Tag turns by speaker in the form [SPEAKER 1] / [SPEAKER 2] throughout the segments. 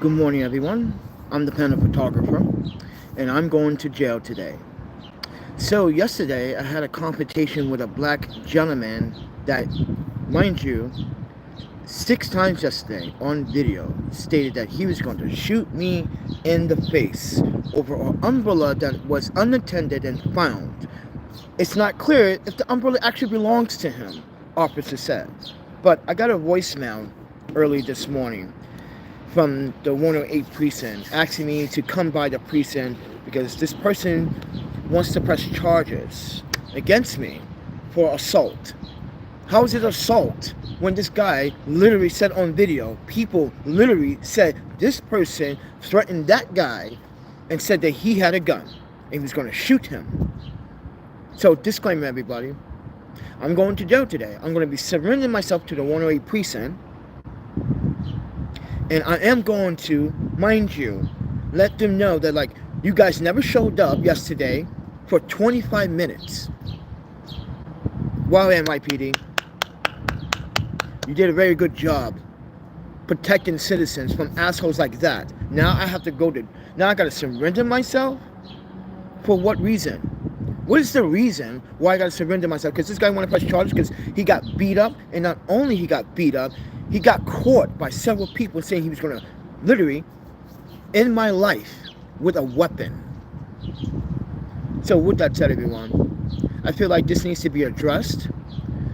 [SPEAKER 1] Good morning, everyone. I'm the PandaPhotographer, and I'm going to jail today. So, yesterday I had a confrontation with a black gentleman that, mind you, 6 times yesterday on video stated that he was going to shoot me in the face over an umbrella that was unattended and found. It's not clear if the umbrella actually belongs to him, officer said. But I got a voicemail early this morning from the 108 precinct asking me to come by the precinct because this person wants to press charges against me for assault. How is it assault when this guy literally said on video, people literally said this person threatened that guy and said that he had a gun and he was going to shoot him. So disclaimer, everybody, I'm going to jail today. I'm going to be surrendering myself to the 108 precinct. And I am going to, mind you, let them know that, like, you guys never showed up yesterday for 25 minutes. Wow, NYPD, you did a very good job protecting citizens from assholes like that. Now I have to now I got to surrender myself? For what reason? What is the reason why I got to surrender myself? Because this guy wanted to press charges because he got beat up, and not only he got beat up, he got caught by several people saying he was going to literally end my life with a weapon. So with that said, everyone, I feel like this needs to be addressed.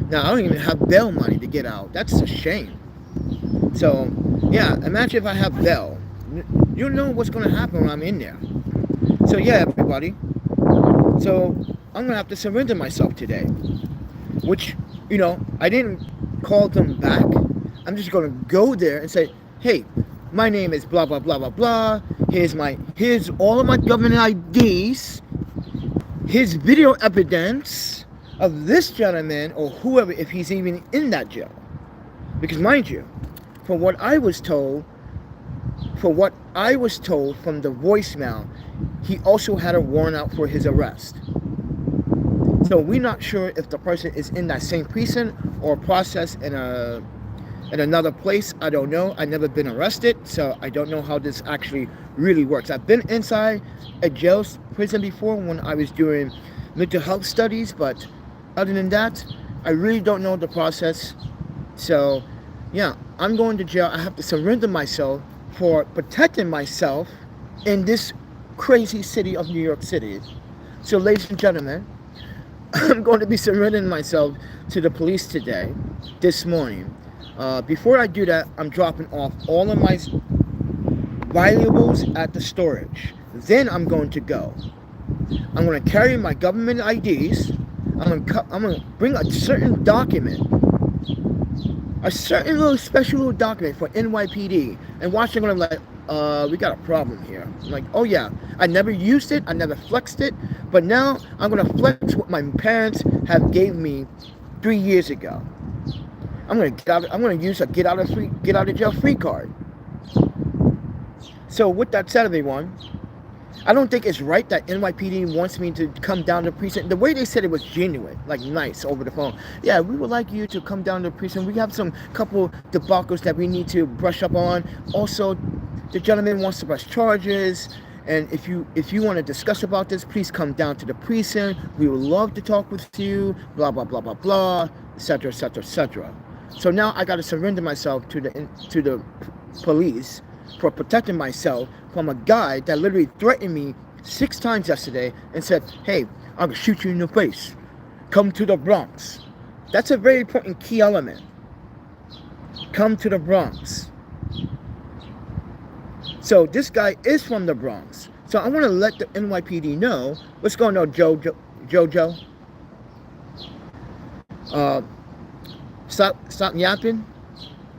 [SPEAKER 1] Now, I don't even have bail money to get out. That's a shame. So, yeah, imagine if I have bail. You know what's going to happen when I'm in there. So, yeah, everybody. So, I'm going to have to surrender myself today. Which, I didn't call them back. I'm just going to go there and say, hey, my name is blah, blah, blah, blah, blah. Here's all of my government IDs. Here's video evidence of this gentleman or whoever, if he's even in that jail. Because mind you, from what I was told from the voicemail, he also had a warrant out for his arrest. So we're not sure if the person is in that same precinct or processed in another place. I don't know. I've never been arrested, so I don't know how this actually really works. I've been inside a jail prison before when I was doing mental health studies, but other than that, I really don't know the process. So, yeah, I'm going to jail. I have to surrender myself for protecting myself in this crazy city of New York City. So, ladies and gentlemen, I'm going to be surrendering myself to the police today, this morning. Before I do that, I'm dropping off all of my valuables at the storage. Then I'm going to go. I'm going to carry my government IDs. I'm going to bring a certain document, a certain little special little document for NYPD. And watch, they're going to be like, we got a problem here. I'm like, oh yeah, I never used it, I never flexed it, but now I'm going to flex what my parents have gave me 3 years ago. I'm going to use a get out of jail free card. So with that said, everyone, I don't think it's right that NYPD wants me to come down to the precinct. The way they said it was genuine, like nice over the phone. Yeah, we would like you to come down to the precinct. We have some couple debacles that we need to brush up on. Also, the gentleman wants to press charges. And if you want to discuss about this, please come down to the precinct. We would love to talk with you. Blah blah blah blah blah, etc. etc. etc. So now I got to surrender myself to the police for protecting myself from a guy that literally threatened me 6 times yesterday and said, hey, I'm going to shoot you in the face. Come to the Bronx. That's a very important key element. Come to the Bronx. So this guy is from the Bronx. So I want to let the NYPD know. What's going on, Jojo? Stop yapping.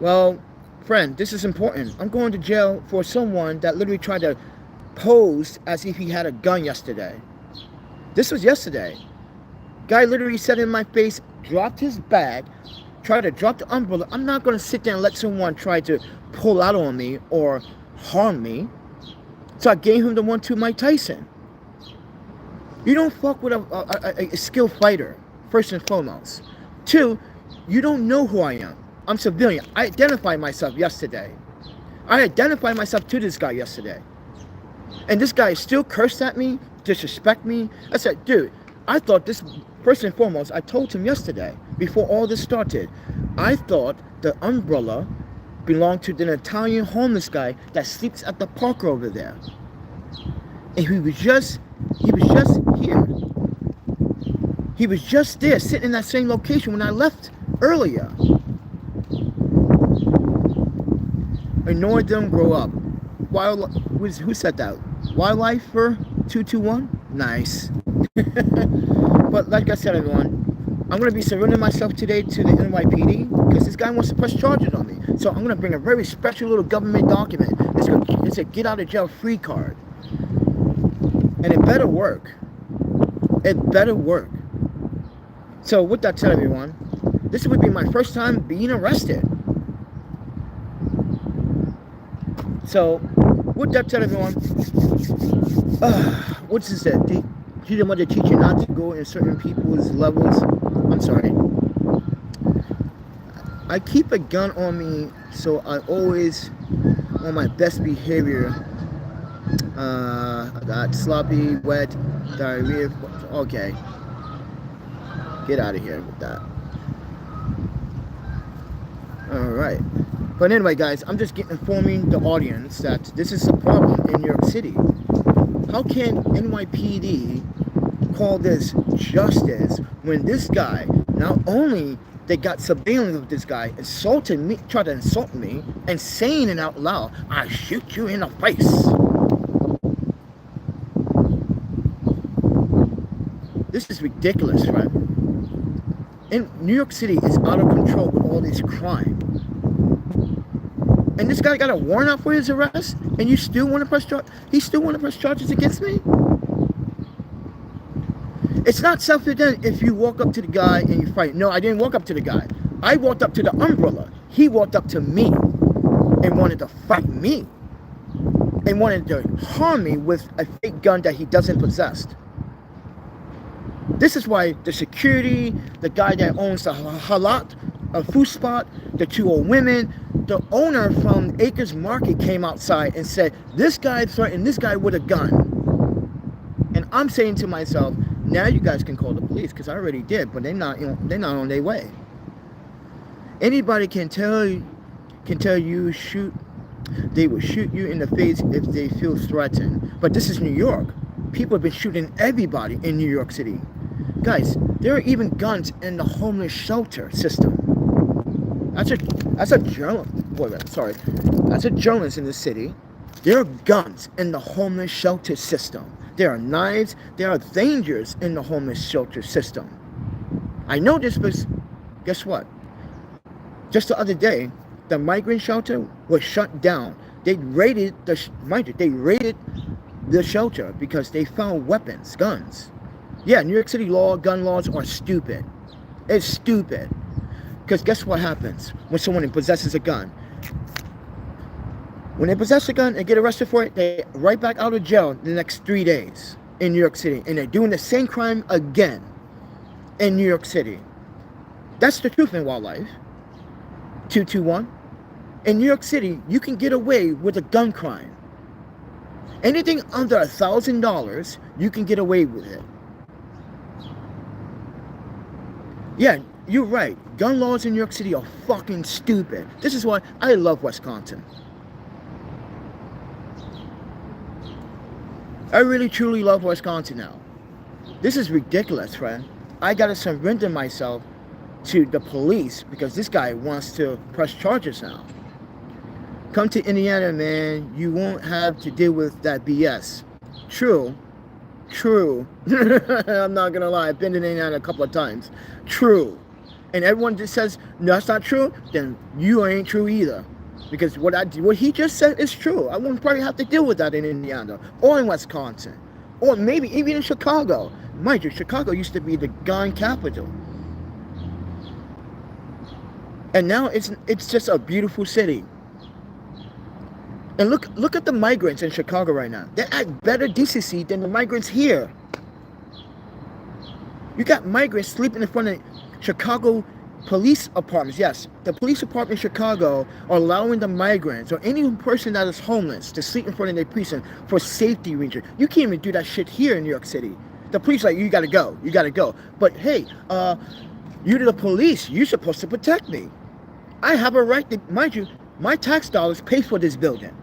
[SPEAKER 1] Well, friend, this is important. I'm going to jail for someone that literally tried to pose as if he had a gun yesterday. This was yesterday. Guy literally said in my face, dropped his bag, tried to drop the umbrella. I'm not going to sit there and let someone try to pull out on me or harm me. So I gave him the 1-2 Mike Tyson. You don't fuck with a skilled fighter, first and foremost. 2, you don't know who I am. I'm civilian. I identified myself yesterday. I identified myself to this guy yesterday. And this guy still cursed at me, disrespect me. I said, dude, I thought this, first and foremost, I told him yesterday, before all this started, I thought the umbrella belonged to the Italian homeless guy that sleeps at the park over there. And he was just here. He was just there, sitting in that same location when I left earlier. Annoyed them, grow up. Who said that? Wildlife for 221? Nice. But like I said, everyone, I'm going to be surrendering myself today to the NYPD because this guy wants to press charges on me. So I'm going to bring a very special little government document. It's a get out of jail free card. And it better work. It better work. So with that said, everyone, this would be my first time being arrested. So with that said, everyone, what's this that? She didn't want to teach you not to go in certain people's levels. I'm sorry. I keep a gun on me, so I always on my best behavior. I got sloppy, wet, diarrhea. Okay. Get out of here with that. Alright. But anyway, guys, I'm just informing the audience that this is a problem in New York City. How can NYPD call this justice when this guy, not only they got surveillance of this guy, insulted me, tried to insult me, and saying it out loud, I shoot you in the face. This is ridiculous, right? And New York City is out of control with all this crime. And this guy got a warrant out for his arrest, and you still want to press charges? He still want to press charges against me? It's not self-defense if you walk up to the guy and you fight. No, I didn't walk up to the guy. I walked up to the umbrella. He walked up to me and wanted to fight me and wanted to harm me with a fake gun that he doesn't possess. This is why the security, the guy that owns the halat, a food spot, the two old women, the owner from Acres Market came outside and said, this guy threatened this guy with a gun. And I'm saying to myself, now you guys can call the police, because I already did, but they're not on their way. Anybody can tell you shoot, they will shoot you in the face if they feel threatened. But this is New York. People have been shooting everybody in New York City. Guys, there are even guns in the homeless shelter system. That's a journalist in the city. There are guns in the homeless shelter system. There are knives. There are dangers in the homeless shelter system. I know this because guess what? Just the other day, the migrant shelter was shut down. They raided the shelter because they found weapons, guns. Yeah, New York City gun laws are stupid. It's stupid. Because guess what happens when someone possesses a gun? When they possess a gun and get arrested for it, they're right back out of jail the next 3 days in New York City. And they're doing the same crime again in New York City. That's the truth in wildlife. 221. In New York City, you can get away with a gun crime. Anything under $1,000, you can get away with it. Yeah, you're right. Gun laws in New York City are fucking stupid. This is why I love Wisconsin. I really truly love Wisconsin now. This is ridiculous, friend. I gotta surrender myself to the police because this guy wants to press charges now. Come to Indiana, man. You won't have to deal with that BS. True. I'm not gonna lie. I've been to Indiana a couple of times. True. And everyone just says, no, that's not true. Then you ain't true either. Because what he just said is true. I won't probably have to deal with that in Indiana or in Wisconsin. Or maybe even in Chicago. Mind you, Chicago used to be the gun capital. And now it's just a beautiful city. And look at the migrants in Chicago right now. They act better decency than the migrants here. You got migrants sleeping in front of Chicago police apartments, yes, the police department in Chicago are allowing the migrants or any person that is homeless to sleep in front of their precinct for safety reasons. You can't even do that shit here in New York City. The police are like, you gotta go, you gotta go. But hey, you're the police, you're supposed to protect me. I have a right to, mind you, my tax dollars pay for this building.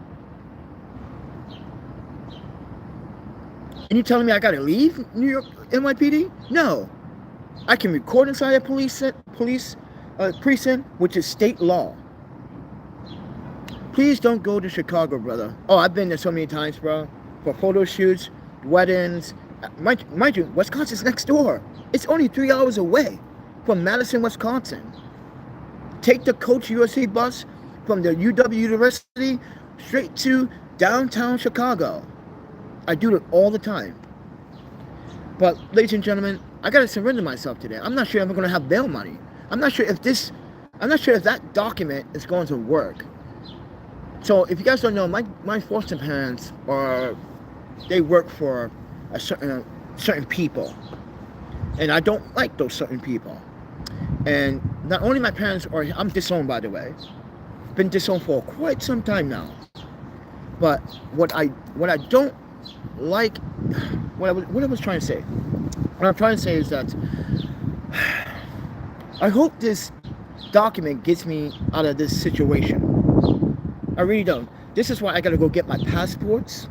[SPEAKER 1] And you telling me I gotta leave New York NYPD? No. I can record inside a police precinct, which is state law. Please don't go to Chicago, brother. Oh, I've been there so many times, bro. For photo shoots, weddings. Mind you, Wisconsin's next door. It's only 3 hours away from Madison, Wisconsin. Take the Coach USA bus from the UW University straight to downtown Chicago. I do it all the time. But, ladies and gentlemen, I gotta surrender myself today. I'm not sure if I'm gonna have bail money. I'm not sure if that document is going to work. So, if you guys don't know, my foster parents they work for a certain people. And I don't like those certain people. And not only my parents I'm disowned, by the way. Been disowned for quite some time now. But what I don't like, what I was trying to say. What I'm trying to say is that I hope this document gets me out of this situation. I really don't. This is why I gotta go get my passports.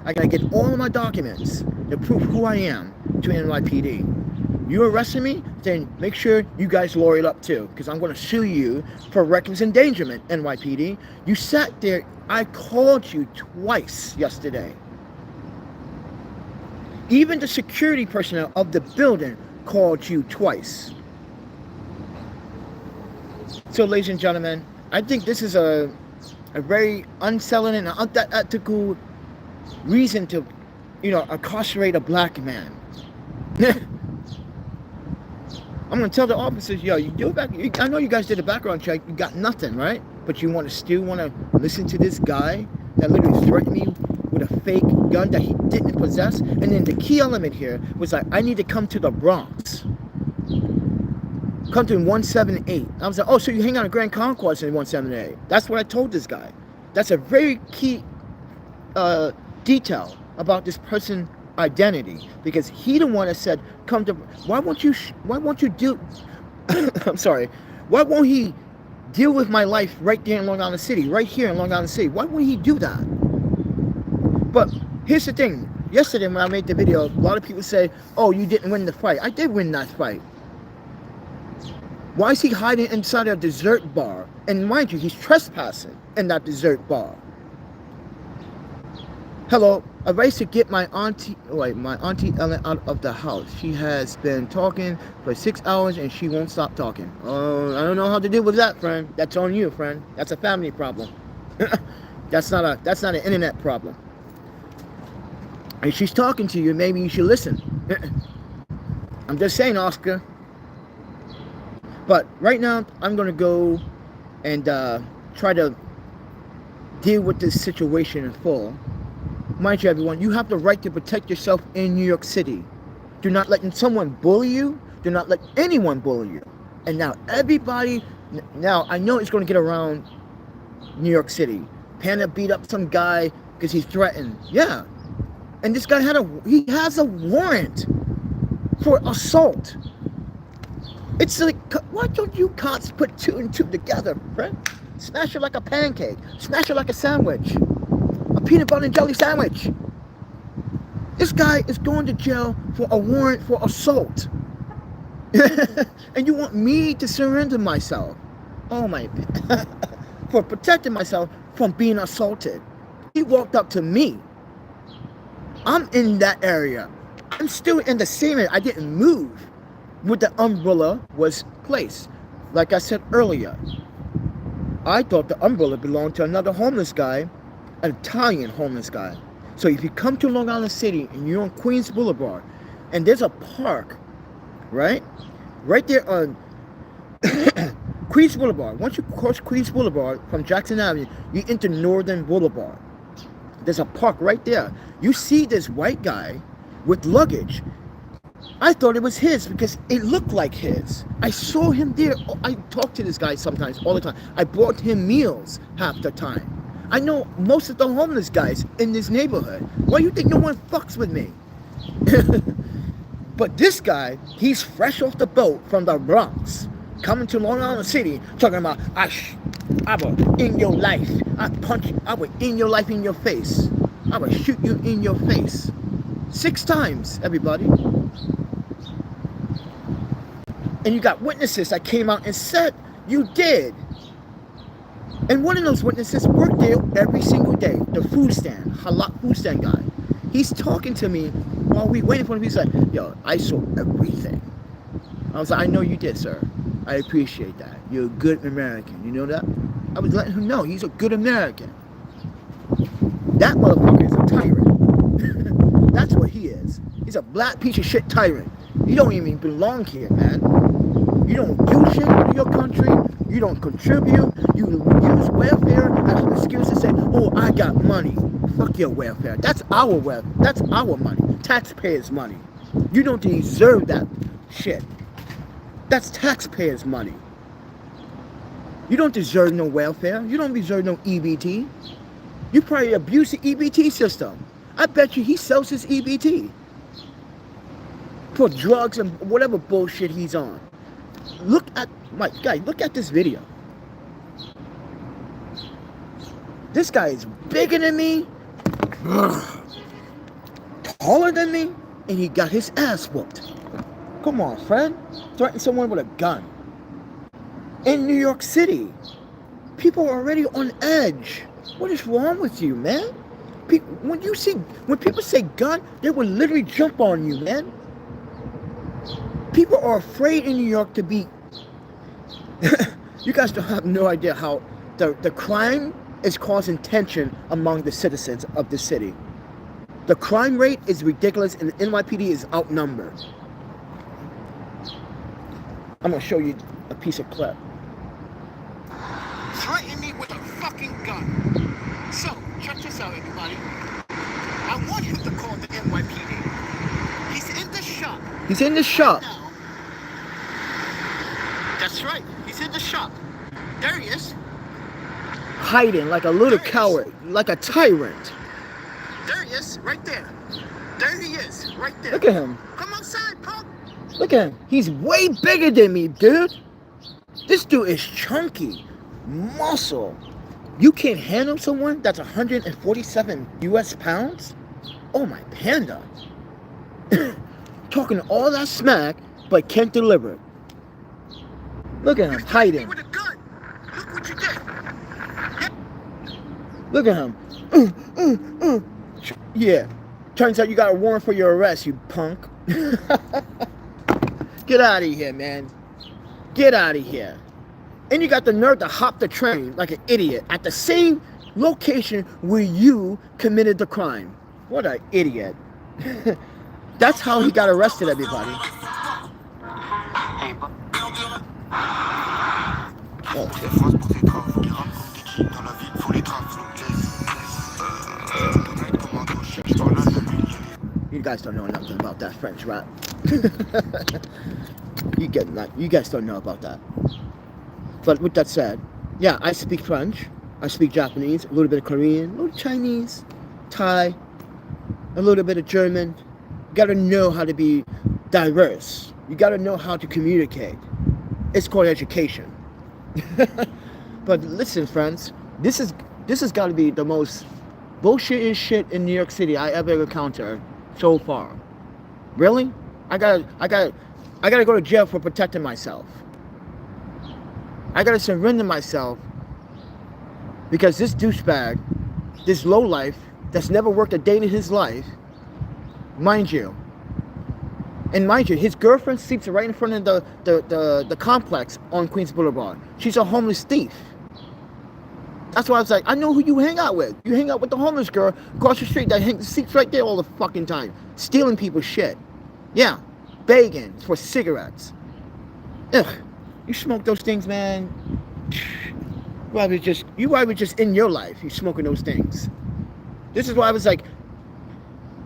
[SPEAKER 1] I gotta get all of my documents to prove who I am to NYPD. You arrested me, then make sure you guys lawyer it up too, because I'm gonna sue you for reckless endangerment, NYPD. You sat there, I called you twice yesterday. Even the security personnel of the building called you twice. So, ladies and gentlemen, I think this is a very unsettling and unethical reason to, incarcerate a black man. I'm gonna tell the officers, yo, I know you guys did a background check, you got nothing, right? But you still want to listen to this guy that literally threatened me with a fake gun that he didn't possess. And then the key element here was like, I need to come to the Bronx. Come to 178. I was like, oh, so you hang out at Grand Concourse in 178. That's what I told this guy. That's a very key detail about this person's identity, because he the one that said, come to, why won't you do, I'm sorry, why won't he deal with my life right there in Long Island City, right here in Long Island City? Why won't he do that? But here's the thing. Yesterday when I made the video, a lot of people say, oh, you didn't win the fight. I did win that fight. Why is he hiding inside a dessert bar? And mind you, he's trespassing in that dessert bar. Hello, I raced to get my auntie Ellen out of the house. She has been talking for 6 hours and she won't stop talking. Oh, I don't know how to deal with that, friend. That's on you, friend. That's a family problem. That's not an internet problem. And she's talking to you, maybe you should listen. I'm just saying, Oscar. But right now, I'm going to go and try to deal with this situation in full. Mind you, everyone, you have the right to protect yourself in New York City. Do not let someone bully you. Do not let anyone bully you. And now now I know it's going to get around New York City. Panda beat up some guy because he's threatened. Yeah. And this guy has a warrant for assault. It's like, why don't you cops put two and two together, friend? Smash it like a pancake. Smash it like a sandwich. A peanut butter and jelly sandwich. This guy is going to jail for a warrant for assault. And you want me to surrender myself? Oh my, for protecting myself from being assaulted. He walked up to me. I'm in that area. I'm still in the same area. I didn't move where the umbrella was placed. Like I said earlier, I thought the umbrella belonged to another homeless guy, an Italian homeless guy. So if you come to Long Island City and you're on Queens Boulevard, and there's a park, right there on Queens Boulevard. Once you cross Queens Boulevard from Jackson Avenue, you enter Northern Boulevard. There's a park right there. You see this white guy with luggage I thought it was his because it looked like his. I saw him there. I talk to this guy sometimes, all the time. I brought him meals half the time. I know most of the homeless guys in this neighborhood. Why do you think no one fucks with me? But this guy, he's fresh off the boat from the Bronx, coming to Long Island City, talking about, I will in your life. I punch you. I will in your life in your face. I will shoot you in your face. 6 times, everybody. And you got witnesses that came out and said you did. And one of those witnesses worked there every single day. The food stand, halal food stand guy. He's talking to me while we waiting for him. He's like, yo, I saw everything. I was like, I know you did, sir. I appreciate that. You're a good American. You know that? I was letting him know he's a good American. That motherfucker is a tyrant. That's what he is. He's a black piece of shit tyrant. You don't even belong here, man. You don't do shit for your country. You don't contribute. You use welfare as an excuse to say, oh, I got money. Fuck your welfare. That's our welfare. That's our money. Taxpayers' money. You don't deserve that shit. That's taxpayers' money. You don't deserve no welfare. You don't deserve no EBT. You probably abuse the EBT system. I bet you he sells his EBT for drugs and whatever bullshit he's on. Look at my guy. Look at this video. This guy is bigger than me, taller than me, and he got his ass whooped. Come on, friend. Threaten someone with a gun. In New York City, people are already on edge. What is wrong with you, man? When people say gun, they will literally jump on you, man. People are afraid in New York to be... You guys don't have no idea how the crime is causing tension among the citizens of the city. The crime rate is ridiculous and the NYPD is outnumbered. I'm going to show you a piece of clip. Threaten me with a fucking gun. So, check this out, everybody. I want him to call the NYPD. He's in the shop. He's in the shop. Right now. That's right. He's in the shop. There he is. Hiding like a little coward, like a tyrant. There he is, right there. There he is, right there. Look at him. Come outside, punk. Look at him. He's way bigger than me, dude. This dude is chunky. Muscle. You can't handle someone that's 147 US pounds? Oh, my panda. Talking all that smack, but can't deliver. Look at him, hiding. With a gun. Look what you did. Look at him. Yeah. Turns out you got a warrant for your arrest, you punk. Get out of here, man. Get out of here. And you got the nerve to hop the train like an idiot at the same location where you committed the crime. What an idiot. That's how he got arrested, everybody. Oh, shit. You guys don't know nothing about that French rap. You guys don't know about that. But with that said, yeah, I speak French, I speak Japanese, a little bit of Korean, a little Chinese, Thai, a little bit of German. You gotta know how to be diverse. You gotta know how to communicate. It's called education. But listen, friends, this has got to be the most bullshit shit in New York City I ever encountered so far. Really? I gotta go to jail for protecting myself. I gotta surrender myself because this douchebag, this lowlife that's never worked a day in his life, mind you, his girlfriend sleeps right in front of the complex on Queens Boulevard. She's a homeless thief. That's why I was like, I know who you hang out with. You hang out with the homeless girl across the street that sleeps right there all the fucking time, stealing people's shit. Yeah, begging for cigarettes. Ugh. You smoke those things, man. You probably just in your life, you smoking those things. This is why I was like,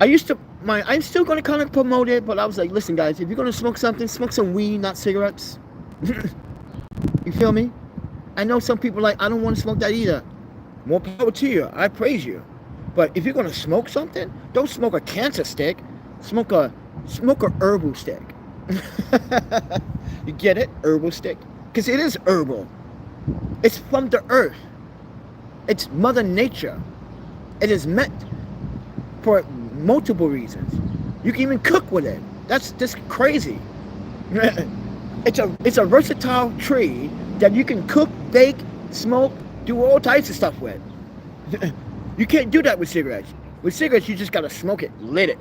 [SPEAKER 1] I used to I'm still gonna kind of promote it, but I was like, listen, guys, if you're gonna smoke something, smoke some weed, not cigarettes. You feel me? I know some people like, I don't want to smoke that either. More power to you. I praise you. But if you're gonna smoke something, don't smoke a cancer stick. Smoke a herbal stick. You get it? Herbal stick. Because it is herbal. It's from the earth. It's Mother Nature. It is meant for multiple reasons. You can even cook with it. That's just crazy. It's a versatile tree that you can cook, bake, smoke, do all types of stuff with. You can't do that with cigarettes. With cigarettes, you just gotta smoke it, lit it.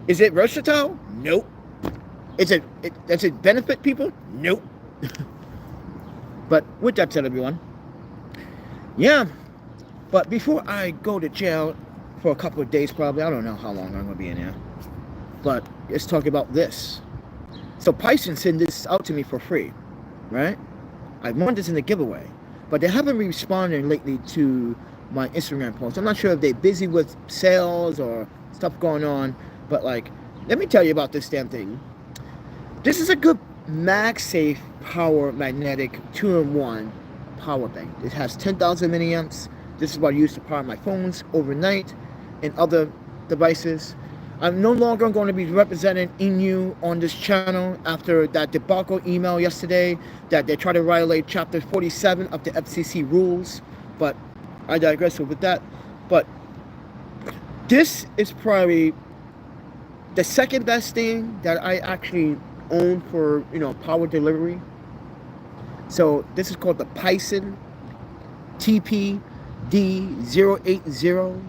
[SPEAKER 1] Is it versatile? Nope. Does it benefit people? Nope. But with that said, everyone, yeah. But before I go to jail for a couple of days, probably, I don't know how long I'm gonna be in here. But let's talk about this. So Python sent this out to me for free, right? I won this in the giveaway, but they haven't responded lately to my Instagram posts. I'm not sure if they're busy with sales or stuff going on, but like, let me tell you about this damn thing. This is a good MagSafe power magnetic 2-in-1 power bank. It has 10,000 milliamps. This is what I use to power my phones overnight and other devices. I'm no longer going to be representing Inu on this channel after that debacle email yesterday that they try to violate chapter 47 of the FCC rules, but I digress with that. But this is probably the second best thing that I actually own for, power delivery. So this is called the Python TPD080.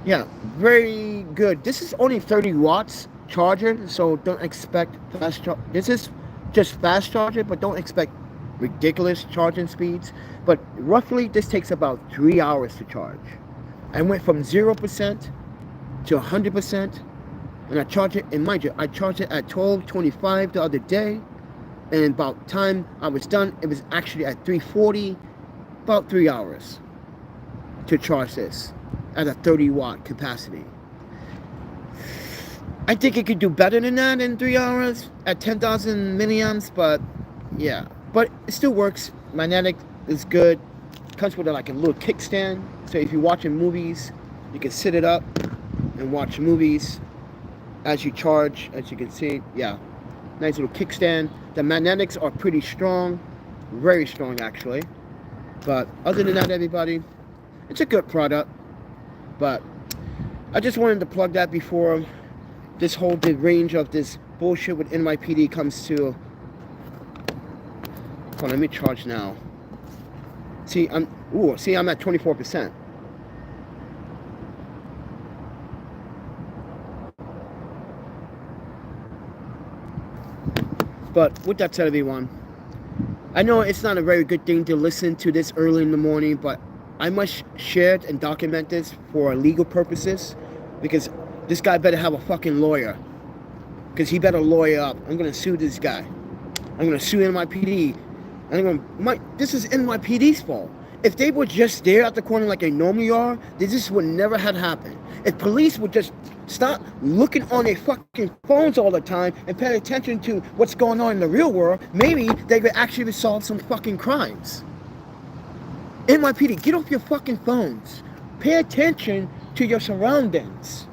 [SPEAKER 1] Yeah, very good. This is only 30 watts charger, so don't expect fast charge. This is just fast charger, but don't expect ridiculous charging speeds. But roughly, this takes about 3 hours to charge. I went from 0% to 100%, and I charge it. And mind you, I charged it at 12:25 the other day, and about time I was done, it was actually at 3:40. About 3 hours to charge this at a 30-watt capacity. I think it could do better than that in 3 hours at 10,000 milliamps, but yeah. But it still works. Magnetic is good. Comes with like a little kickstand. So if you're watching movies, you can sit it up and watch movies as you charge, as you can see. Yeah, nice little kickstand. The magnetics are pretty strong. Very strong, actually. But other than that, everybody, it's a good product. But I just wanted to plug that before this whole range of this bullshit with NYPD comes to. Hold on, let me charge now. See, I'm at 24%. But with that said, everyone, I know it's not a very good thing to listen to this early in the morning, but I must share it and document this for legal purposes, because this guy better have a fucking lawyer, because he better lawyer up. I'm gonna sue this guy. I'm gonna sue NYPD. This is NYPD's fault. If they were just there at the corner like they normally are, this would never have happened. If police would just stop looking on their fucking phones all the time and pay attention to what's going on in the real world, maybe they could actually solve some fucking crimes. NYPD, get off your fucking phones. Pay attention to your surroundings.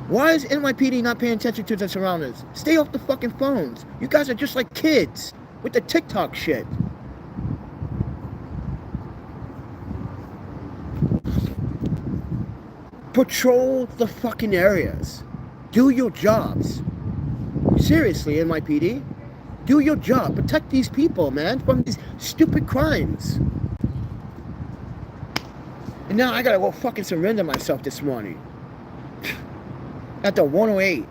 [SPEAKER 1] Why is NYPD not paying attention to the surroundings? Stay off the fucking phones. You guys are just like kids with the TikTok shit. Patrol the fucking areas. Do your jobs. Seriously, NYPD. Do your job. Protect these people, man, from these stupid crimes. And now I gotta go fucking surrender myself this morning. At the 108.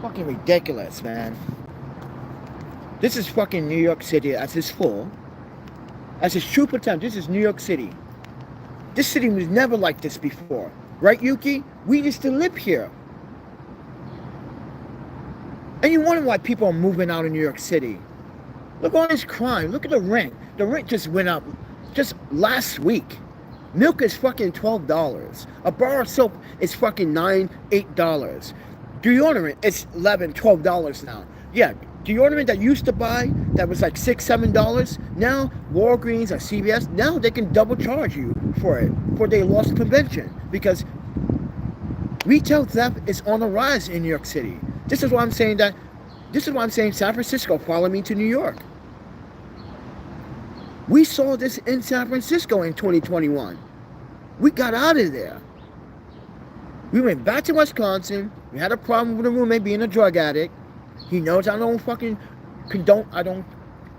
[SPEAKER 1] Fucking ridiculous, man. This is fucking New York City as it's full. As it's true potential, this is New York City. This city was never like this before. Right, Yuki? We used to live here. And you wonder why people are moving out of New York City. Look at all this crime. Look at the rent. The rent just went up Just last week. Milk is fucking $12. A bar of soap is fucking $9, $8. Deodorant is $11, $12 now. Yeah, deodorant that you used to buy that was like $6, $7. Now Walgreens or CVS, now they can double charge you for it for their loss prevention, because retail theft is on the rise in New York City. This is why I'm saying San Francisco followed me to New York. We saw this in San Francisco in 2021. We got out of there. We went back to Wisconsin. We had a problem with a roommate being a drug addict. He knows I don't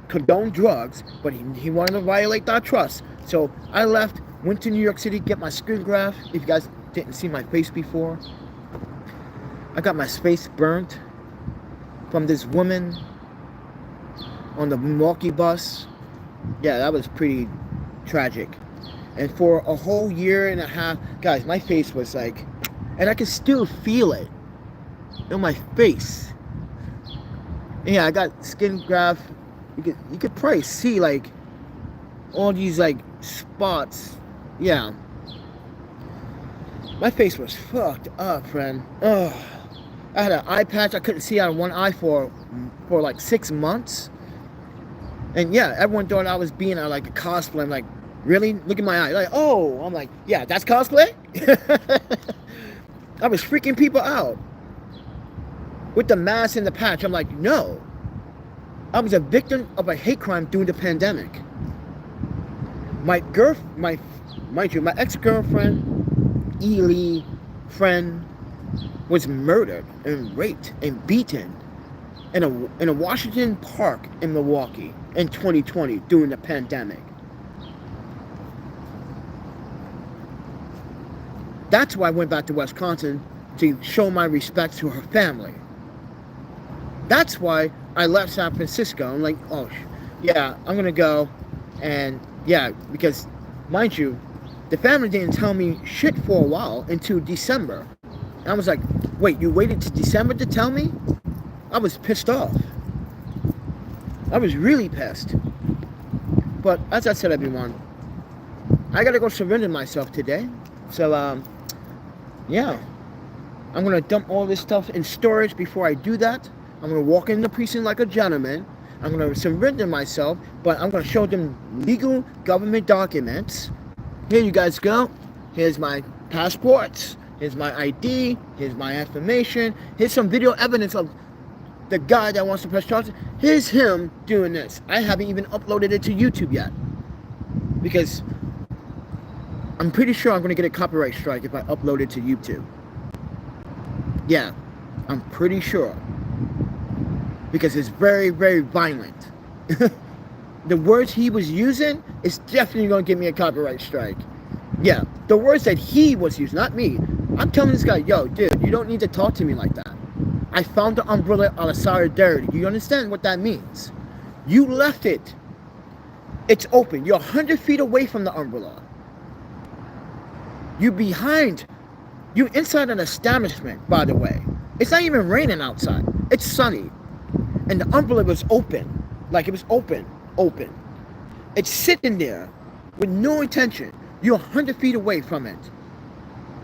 [SPEAKER 1] condone drugs, but he wanted to violate our trust. So I left, went to New York City, get my screen graph. If you guys didn't see my face before, I got my face burnt from this woman on the Milwaukee bus. Yeah, that was pretty tragic. And for a whole year and a half, guys, my face was like, and I can still feel it on my face. And yeah, I got skin graft. You could probably see like all these like spots. Yeah, my face was fucked up, friend. Ugh. I had an eye patch. I couldn't see out of one eye for like 6 months. And yeah, everyone thought I was being like a cosplay. I'm like, really? Look at my eye. Like, oh, I'm like, yeah, that's cosplay? I was freaking people out with the mask and the patch. I'm like, no. I was a victim of a hate crime during the pandemic. My ex-girlfriend, Ely friend, was murdered and raped and beaten in a Washington Park in Milwaukee in 2020 during the pandemic. That's why I went back to Wisconsin, to show my respect to her family. That's why I left San Francisco. I'm like, oh, yeah, I'm gonna go. And yeah, because mind you, the family didn't tell me shit for a while until December. And I was like, wait, you waited to December to tell me? I was pissed off. I was really pissed. But as I said, everyone, I gotta go surrender myself today. So, yeah, I'm gonna dump all this stuff in storage before I do that. I'm gonna walk in the precinct like a gentleman. I'm gonna surrender myself, but I'm gonna show them legal government documents. Here you guys go. Here's my passports. Here's my ID. Here's my information. Here's some video evidence of the guy that wants to press charges. Here's him doing this. I haven't even uploaded it to YouTube yet, because I'm pretty sure I'm going to get a copyright strike if I upload it to YouTube. Yeah, I'm pretty sure. Because it's very, very violent. The words he was using is definitely going to give me a copyright strike. Yeah, the words that he was using, not me. I'm telling this guy, yo, dude, you don't need to talk to me like that. I found the umbrella out of solidarity. You understand what that means? You left it. It's open. You're 100 feet away from the umbrella. You behind. You inside an establishment, by the way. It's not even raining outside. It's sunny. And the umbrella was open. Like it was open. It's sitting there with no intention. You're 100 feet away from it.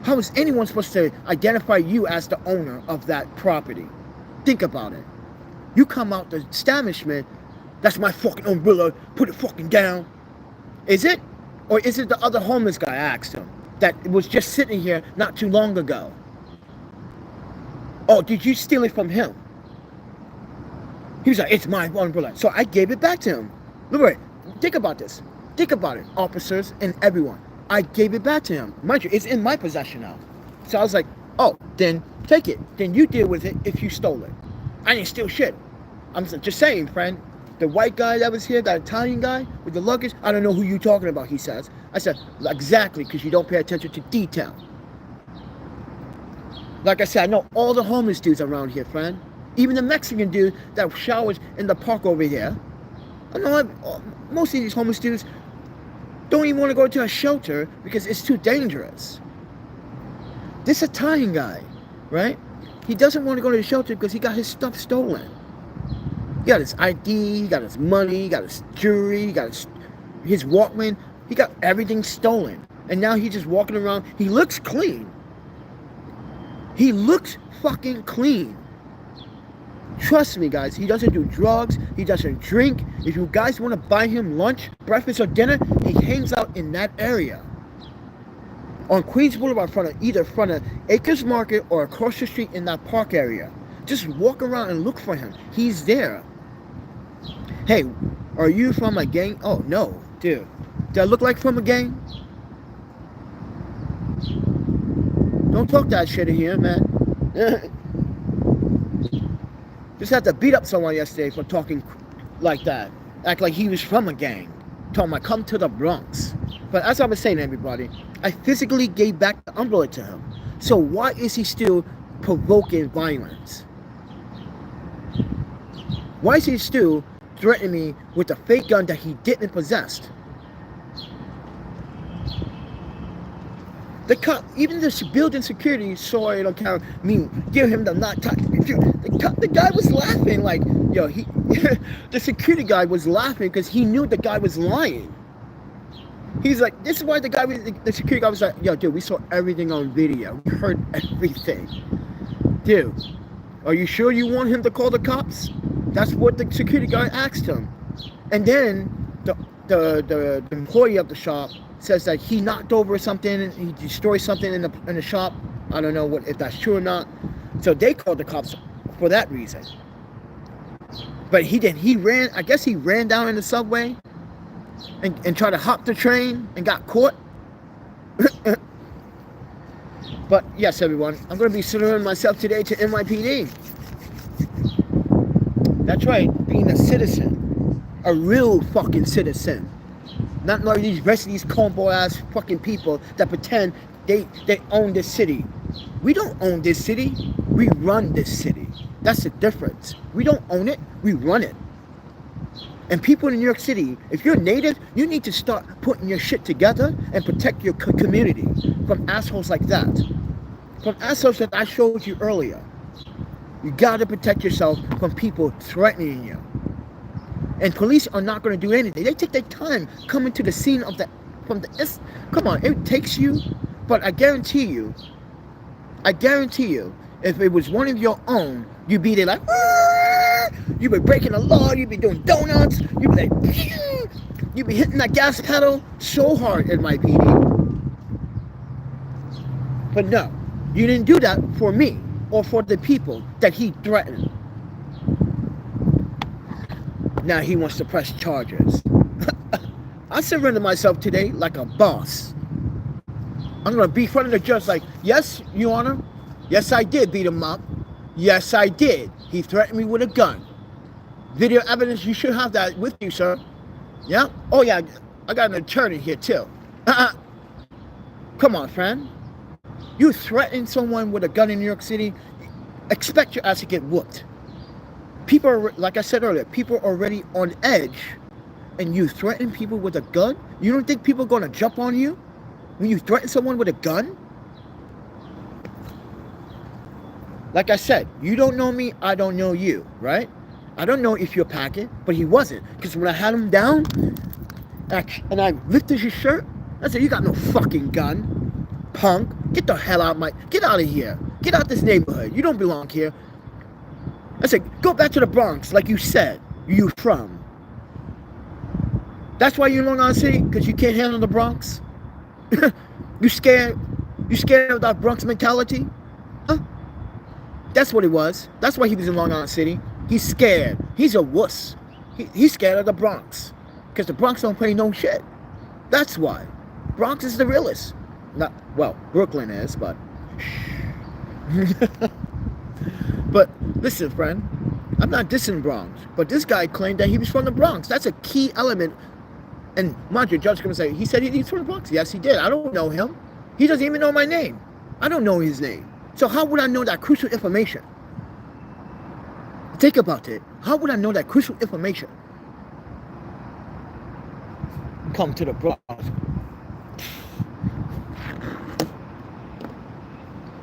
[SPEAKER 1] How is anyone supposed to identify you as the owner of that property? Think about it. You come out the establishment, that's my fucking umbrella, put it fucking down. Is it? Or is it the other homeless guy, I asked him, that was just sitting here not too long ago? Oh, did you steal it from him? He was like, it's my umbrella. So I gave it back to him. Look, think about this. Think about it, officers and everyone. I gave it back to him. Mind you, it's in my possession now. So I was like, oh, then take it. Then you deal with it if you stole it. I didn't steal shit. I'm just saying, friend. The white guy that was here, that Italian guy with the luggage, I don't know who you're talking about, he says. I said, exactly, because you don't pay attention to detail. Like I said, I know all the homeless dudes around here, friend. Even the Mexican dude that showers in the park over here. I know most of these homeless dudes don't even want to go to a shelter because it's too dangerous. This Italian guy, right? He doesn't want to go to the shelter because he got his stuff stolen. He got his ID, he got his money, he got his jewelry, he got his Walkman. He got everything stolen. And now he's just walking around. He looks clean. He looks fucking clean. Trust me, guys. He doesn't do drugs. He doesn't drink. If you guys want to buy him lunch, breakfast, or dinner, he hangs out in that area. On Queens Boulevard, either front of Acres Market or across the street in that park area. Just walk around and look for him. He's there. Hey, are you from a gang? Oh, no, dude. Do I look like from a gang? Don't talk that shit in here, man. Just had to beat up someone yesterday for talking like that. Act like he was from a gang. Told him I come to the Bronx. But as I was saying, everybody, I physically gave back the umbrella to him. So why is he still provoking violence? Why is he still threatening me with a fake gun that he didn't possess? The cop, even the building security saw it on camera. Me give him the not touch. The guy was laughing like, yo, the security guy was laughing because he knew the guy was lying. He's like, this is why the security guy was like, yo, dude, we saw everything on video. We heard everything. Dude, are you sure you want him to call the cops? That's what the security guy asked him. And then the employee of the shop says that he knocked over something and he destroyed something in the shop. I don't know if that's true or not. So they called the cops for that reason. But he didn't. He ran. I guess he ran down in the subway and tried to hop the train and got caught. But yes, everyone, I'm going to be surrendering myself today to NYPD. That's right, being a citizen, a real fucking citizen. Not like these rest of these cornball ass fucking people that pretend they own this city. We don't own this city. We run this city. That's the difference. We don't own it. We run it. And people in New York City, if you're native, you need to start putting your shit together and protect your community from assholes like that. From assholes that I showed you earlier. You gotta protect yourself from people threatening you. And police are not going to do anything. They take their time coming to the scene of come on, it takes you, but I guarantee you, if it was one of your own, you'd be there like, you'd be breaking the law, you'd be doing donuts, you'd be like, you'd be hitting that gas pedal so hard in my PD. But no, you didn't do that for me or for the people that he threatened. Now he wants to press charges. I surrender myself today like a boss. I'm going to be in front of the judge like, yes, Your Honor. Yes, I did beat him up. Yes, I did. He threatened me with a gun. Video evidence, you should have that with you, sir. Yeah? Oh, yeah, I got an attorney here, too. Come on, friend. You threaten someone with a gun in New York City, expect your ass to get whooped. People are, like I said earlier, people are already on edge, and you threaten people with a gun? You don't think people are going to jump on you when you threaten someone with a gun? Like I said, you don't know me, I don't know you, right? I don't know if you're packing, but he wasn't. Because when I had him down, and I lifted his shirt, I said, you got no fucking gun, punk. Get the hell out get out of here. Get out this neighborhood. You don't belong here. I said, go back to the Bronx, like you said you from. That's why you're in Long Island City? Because you can't handle the Bronx? You scared? You scared of that Bronx mentality? Huh? That's what it was. That's why he was in Long Island City. He's scared. He's a wuss. He's scared of the Bronx. Because the Bronx don't play no shit. That's why. Bronx is the realest. Not, well, Brooklyn is, but... But listen, friend, I'm not dissing Bronx, but this guy claimed that he was from the Bronx. That's a key element. And mind you, judge is going to say, he said he's from the Bronx. Yes, he did. I don't know him. He doesn't even know my name. I don't know his name. So how would I know that crucial information? Think about it. How would I know that crucial information? Come to the Bronx.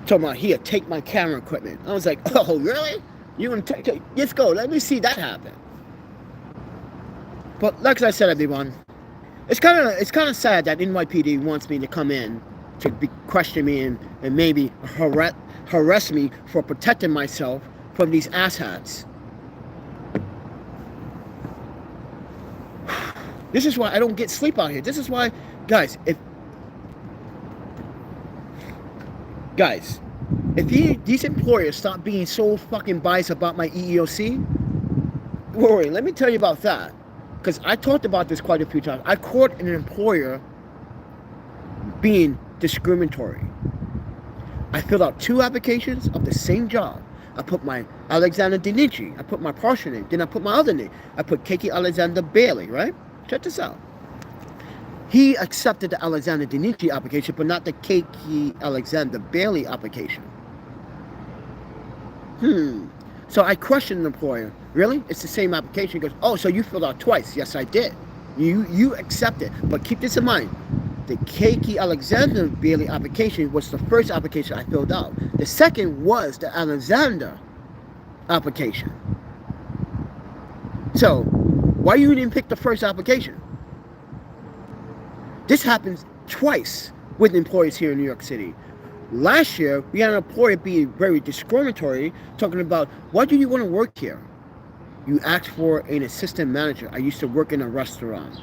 [SPEAKER 1] Talking about he'll take my camera equipment. I was like, oh, really? You gonna take? Let's go. Let me see that happen. But like I said, everyone, it's kind of sad that NYPD wants me to come in to question me and maybe harass me for protecting myself from these asshats. This is why I don't get sleep out here. This is why, guys, if these employers stop being so fucking biased about my EEOC, Rory, let me tell you about that. Because I talked about this quite a few times. I caught an employer being discriminatory. I filled out 2 applications of the same job. I put my Alexander Denichi. I put my partial name. Then I put my other name. I put Keiki Alexander Bailey, right? Check this out. He accepted the Alexander Denichi application, but not the Keiki Alexander Bailey application. So I questioned the employer. Really? It's the same application. He goes, oh, so you filled out twice. Yes, I did. You accepted. But keep this in mind. The Keiki Alexander Bailey application was the first application I filled out. The second was the Alexander application. So, why you didn't pick the first application? This happens twice with employees here in New York City. Last year, we had an employer being very discriminatory, talking about, why do you want to work here? You asked for an assistant manager. I used to work in a restaurant.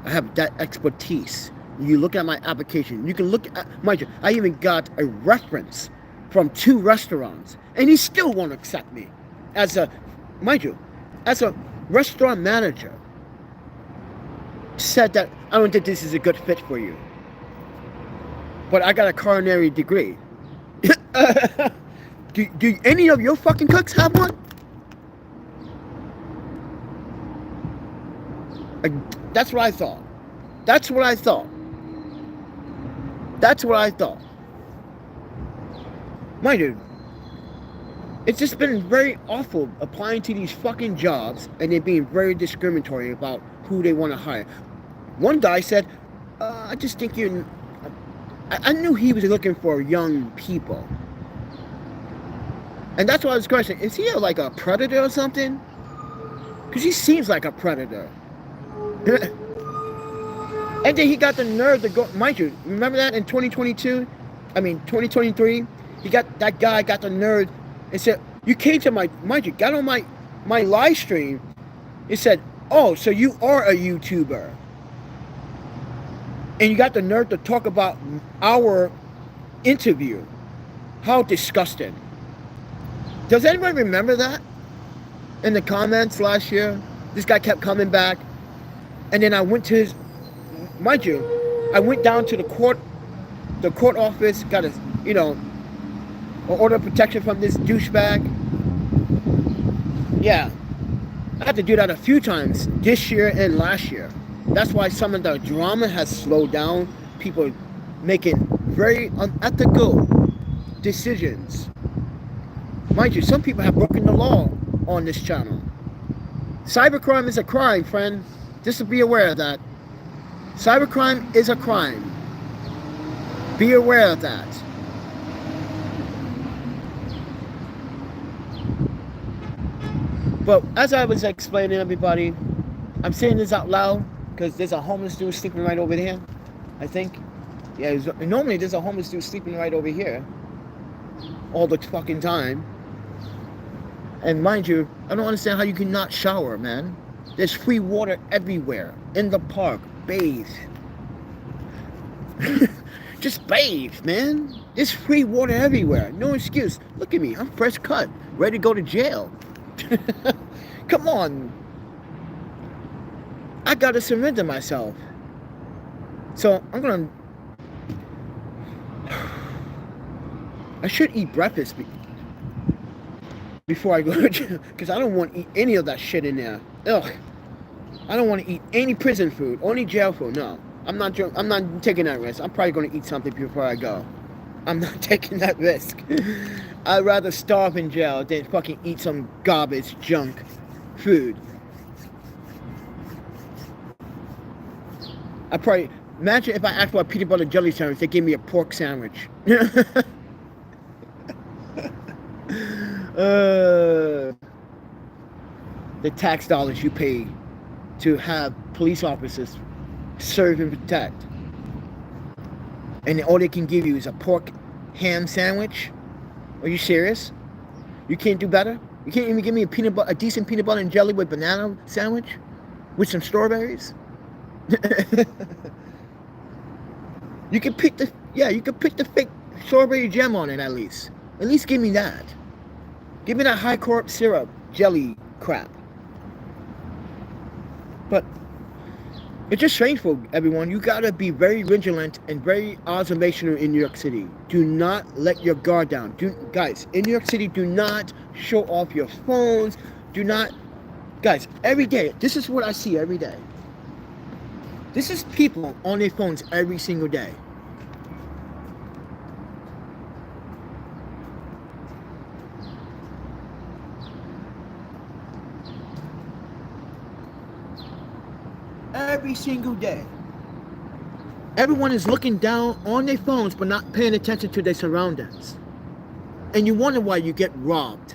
[SPEAKER 1] I have that expertise. You look at my application. You can look at, mind you, I even got a reference from 2 restaurants, and he still won't accept me as a, mind you, as a restaurant manager. Said that, I don't think this is a good fit for you. But I got a culinary degree. Do any of your fucking cooks have one? That's what I thought. That's what I thought. That's what I thought. Mind you, it's just been very awful applying to these fucking jobs and then being very discriminatory about who they want to hire. One guy said, I just think you're... I knew he was looking for young people. And that's why I was questioning, is he like a predator or something? Because he seems like a predator. And then he got the nerve to go, mind you, remember that in 2023? That guy got the nerve and said, you came to my, mind you, got on my live stream. He said, oh, so you are a YouTuber. And you got the nerve to talk about our interview. How disgusting. Does anybody remember that? In the comments last year, this guy kept coming back. And then I went to his, mind you, I went down to the court office, got a, an order of protection from this douchebag. Yeah. I had to do that a few times this year and last year. That's why some of the drama has slowed down. People making very unethical decisions. Mind you, some people have broken the law on this channel. Cybercrime is a crime, friend. Just to be aware of that. Cybercrime is a crime. Be aware of that. But as I was explaining to everybody, I'm saying this out loud because there's a homeless dude sleeping right over there, I think. Yeah, normally there's a homeless dude sleeping right over here all the fucking time. And mind you, I don't understand how you can not shower, man. There's free water everywhere. In the park. Bathe. Just bathe, man. There's free water everywhere. No excuse. Look at me. I'm fresh cut. Ready to go to jail. Come on. I gotta surrender myself. So I'm gonna... I should eat breakfast before I go to jail, because I don't want to eat any of that shit in there. Ugh. I don't want to eat any prison food, only jail food. No, I'm not taking that risk. I'm probably going to eat something before I go. I'm not taking that risk. I'd rather starve in jail than fucking eat some garbage junk food. I probably imagine if I asked for a peanut butter jelly sandwich, they gave me a pork sandwich. The tax dollars you pay to have police officers serve and protect. And all they can give you is a pork ham sandwich? Are you serious? You can't do better? You can't even give me a decent peanut butter and jelly with banana sandwich? With some strawberries? You can pick the fake strawberry jam on it at least. At least give me that. Give me that high carb syrup jelly crap. But it's just shameful, everyone. You gotta be very vigilant and very observational in New York City. Do not let your guard down. Guys, in New York City, do not show off your phones. Do not, guys, every day, this is what I see every day. This is people on their phones every single day. Every single day. Everyone is looking down on their phones but not paying attention to their surroundings. And you wonder why you get robbed.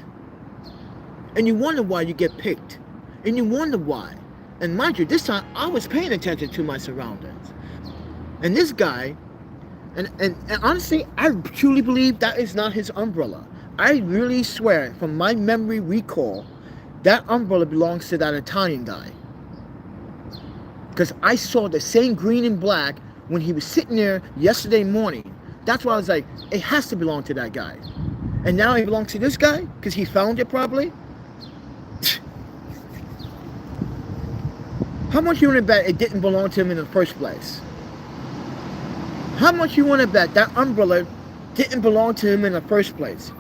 [SPEAKER 1] And you wonder why you get picked. And you wonder why. And mind you, this time I was paying attention to my surroundings. And this guy, and honestly, I truly believe that is not his umbrella. I really swear, from my memory recall, that umbrella belongs to that Italian guy. Because I saw the same green and black when he was sitting there yesterday morning. That's why I was like, it has to belong to that guy. And now it belongs to this guy? Because he found it probably? How much you want to bet it didn't belong to him in the first place? How much you want to bet that umbrella didn't belong to him in the first place?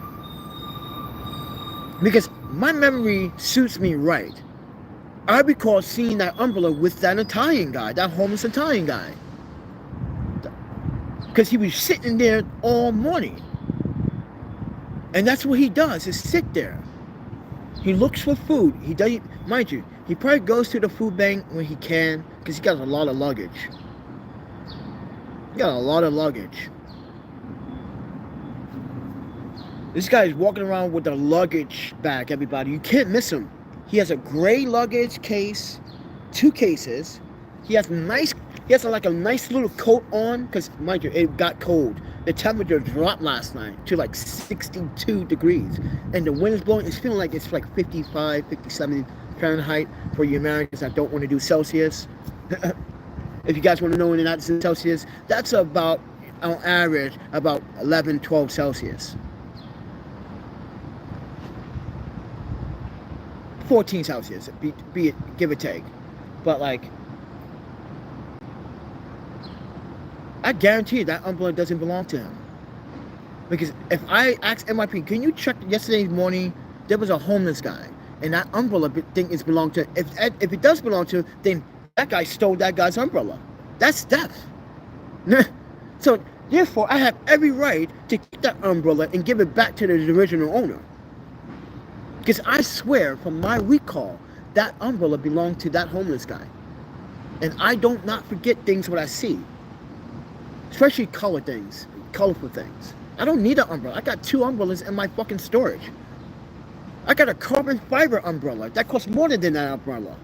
[SPEAKER 1] Because my memory suits me right. I recall seeing that umbrella with that Italian guy, that homeless Italian guy. Because he was sitting there all morning. And that's what he does, is sit there. He looks for food. He does, mind you, he probably goes to the food bank when he can, because he got a lot of luggage. He got a lot of luggage. This guy's walking around with a luggage bag, everybody. You can't miss him. He has a gray luggage case, 2 cases. He has like a nice little coat on, because mind you, it got cold. The temperature dropped last night to like 62 degrees. And the wind is blowing. It's feeling like it's like 55, 57 Fahrenheit for you Americans that don't want to do Celsius. If you guys want to know when that's in Celsius, that's about, on average, about 11, 12 Celsius. 14 Celsius, be it, give or take. But like, I guarantee that umbrella doesn't belong to him. Because if I ask NYP, can you check yesterday morning, there was a homeless guy, and that umbrella thing is belonged to him. If it does belong to him, then that guy stole that guy's umbrella. That's theft. So therefore, I have every right to keep that umbrella and give it back to the original owner. Because I swear, from my recall, that umbrella belonged to that homeless guy. And I don't not forget things what I see. Especially color things, colorful things. I don't need an umbrella. I got 2 umbrellas in my fucking storage. I got a carbon fiber umbrella. That costs more than that umbrella.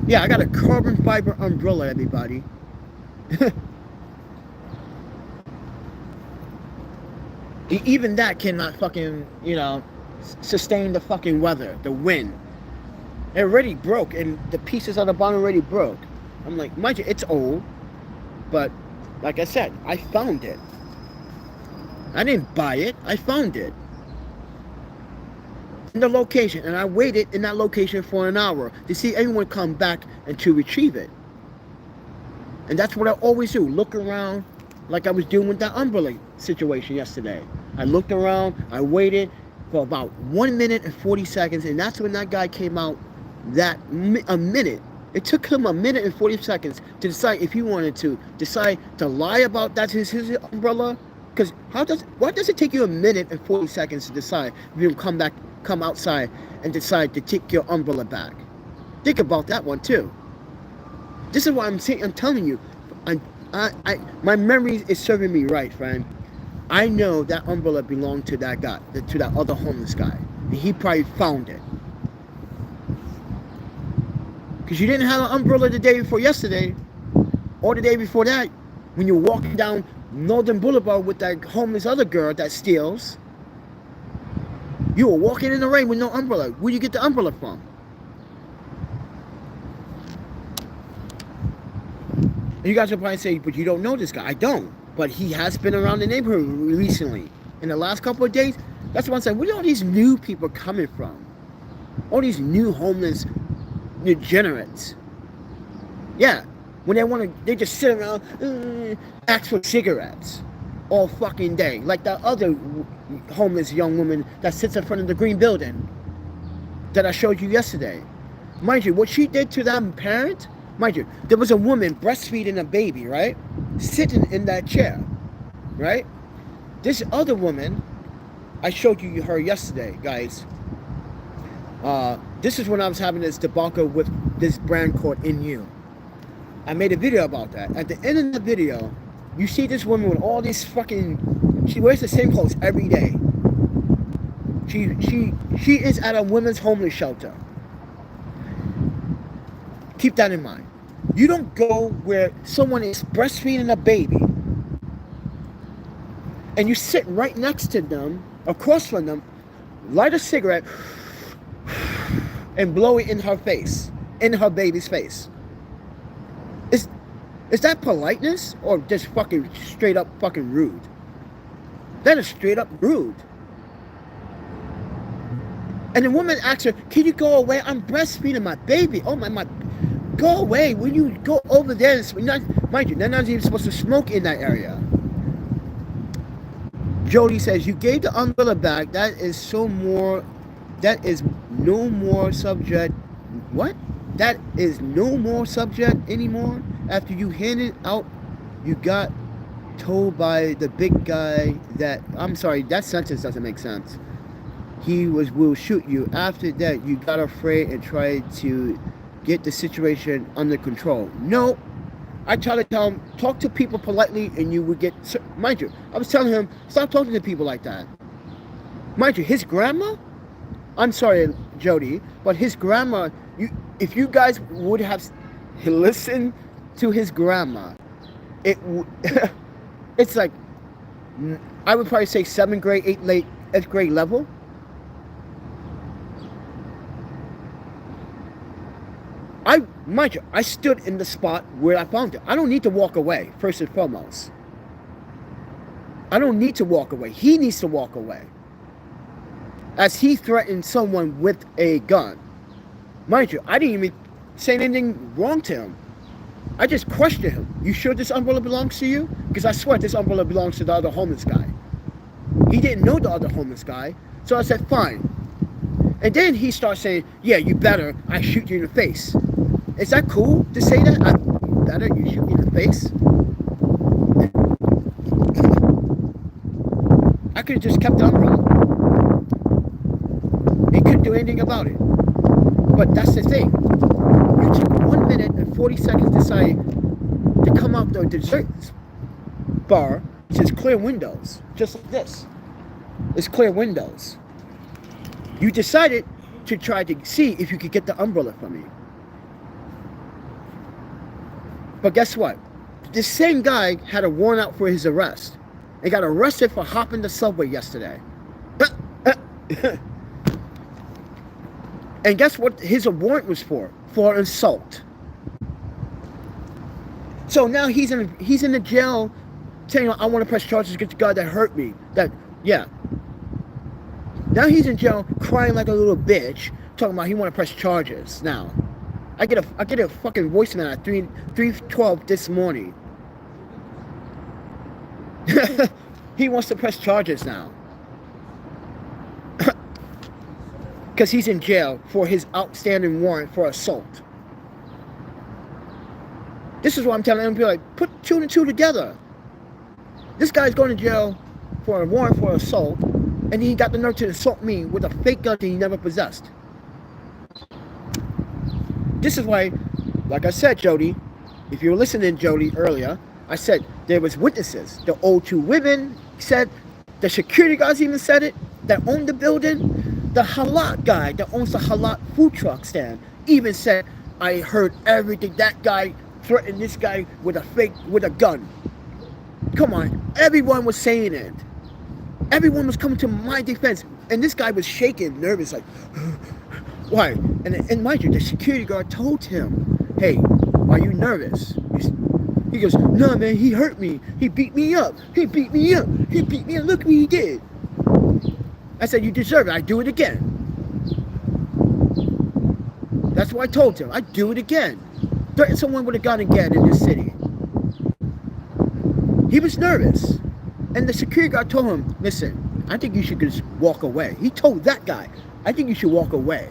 [SPEAKER 1] Yeah, I got a carbon fiber umbrella, everybody. Even that cannot fucking, sustain the fucking weather, the wind. It already broke, and the pieces on the bottom already broke. I'm like, mind you, it's old, but like I said, I found it. I didn't buy it, I found it. In the location, and I waited in that location for an hour to see anyone come back and to retrieve it. And that's what I always do, look around like I was doing with that umbrella situation yesterday. I looked around, I waited for about 1 minute and 40 seconds, and that's when that guy came out. A minute. It took him a minute and 40 seconds to decide if he wanted to decide to lie about that's his umbrella. Because why does it take you a minute and 40 seconds to decide if you come outside and decide to take your umbrella back? Think about that one too. This is why I'm telling you, my memory is serving me right, friend. I know that umbrella belonged to that guy, to that other homeless guy. And he probably found it. Because you didn't have an umbrella the day before yesterday, or the day before that, when you were walking down Northern Boulevard with that homeless other girl that steals. You were walking in the rain with no umbrella. Where do you get the umbrella from? And you guys will probably say, but you don't know this guy. I don't. But he has been around the neighborhood recently. In the last couple of days, that's what I'm saying. Where are all these new people coming from? All these new homeless degenerates. Yeah. When they want to, they just sit around, ask for cigarettes all fucking day. Like that other homeless young woman that sits in front of the green building that I showed you yesterday. Mind you, what she did to that parent, mind you, there was a woman breastfeeding a baby, right? Sitting in that chair, right? This other woman, I showed you her yesterday, guys. This is when I was having this debacle with this brand called In You. I made a video about that. At the end of the video, you see this woman with all these fucking... She wears the same clothes every day. She is at a women's homeless shelter. Keep that in mind. You don't go where someone is breastfeeding a baby and you sit right next to them, across from them, light a cigarette and blow it in her face, in her baby's face. Is that politeness or just fucking straight up fucking rude? That is straight up rude. And the woman asks her, can you go away? I'm breastfeeding my baby. Oh my, go away. When you go over there, mind you, they're not even supposed to smoke in that area. Jody says, you gave the umbrella back. That is no more subject. What? That is no more subject anymore. After you handed out, you got told by the big guy that, I'm sorry, that sentence doesn't make sense. He will shoot you. After that, you got afraid and tried to get the situation under control. No, I try to tell him, talk to people politely and you would get, mind you, I was telling him, stop talking to people like that. Mind you, his grandma, I'm sorry, Jody, but his grandma, if you guys would have listened to his grandma, it's like, I would probably say 7th grade, 8th grade level. Mind you, I stood in the spot where I found it. I don't need to walk away, first and foremost. I don't need to walk away. He needs to walk away. As he threatened someone with a gun. Mind you, I didn't even say anything wrong to him. I just questioned him. You sure this umbrella belongs to you? Because I swear this umbrella belongs to the other homeless guy. He didn't know the other homeless guy. So I said, fine. And then he starts saying, yeah, you better, I shoot you in the face. Is that cool to say that? You better, you shoot me in the face? I could have just kept the umbrella. He couldn't do anything about it. But that's the thing. You took 1 minute and 40 seconds to decide to come out the dessert bar, which is clear windows, just like this. It's clear windows. You decided to try to see if you could get the umbrella from me. But guess what? This same guy had a warrant out for his arrest. He got arrested for hopping the subway yesterday. And guess what his warrant was for? For assault. So now he's in the jail saying, I want to press charges against the guy that hurt me. Now he's in jail crying like a little bitch, talking about he want to press charges now. I get a fucking voicemail at 3:12 this morning. He wants to press charges now. Because he's in jail for his outstanding warrant for assault. This is what I'm telling him. People like, put 2 and 2 together. This guy's going to jail for a warrant for assault, and he got the nerve to assault me with a fake gun that he never possessed. This is why, like I said, Jody, if you were listening, Jody, earlier, I said there was witnesses. The old 2 women said, the security guards even said it, that owned the building. The Halat guy that owns the Halat food truck stand even said I heard everything. That guy threatened this guy with a gun. Come on, everyone was saying it. Everyone was coming to my defense, and this guy was shaking, nervous, like, why? And mind you, the security guard told him, hey, are you nervous? He goes, no, man, he hurt me. He beat me up. He beat me up. He beat me up. Look what he did. I said, you deserve it. I'd do it again. That's what I told him. I'd do it again. Threaten someone with a gun again in this city. He was nervous. And the security guard told him, listen, I think you should just walk away. He told that guy, I think you should walk away.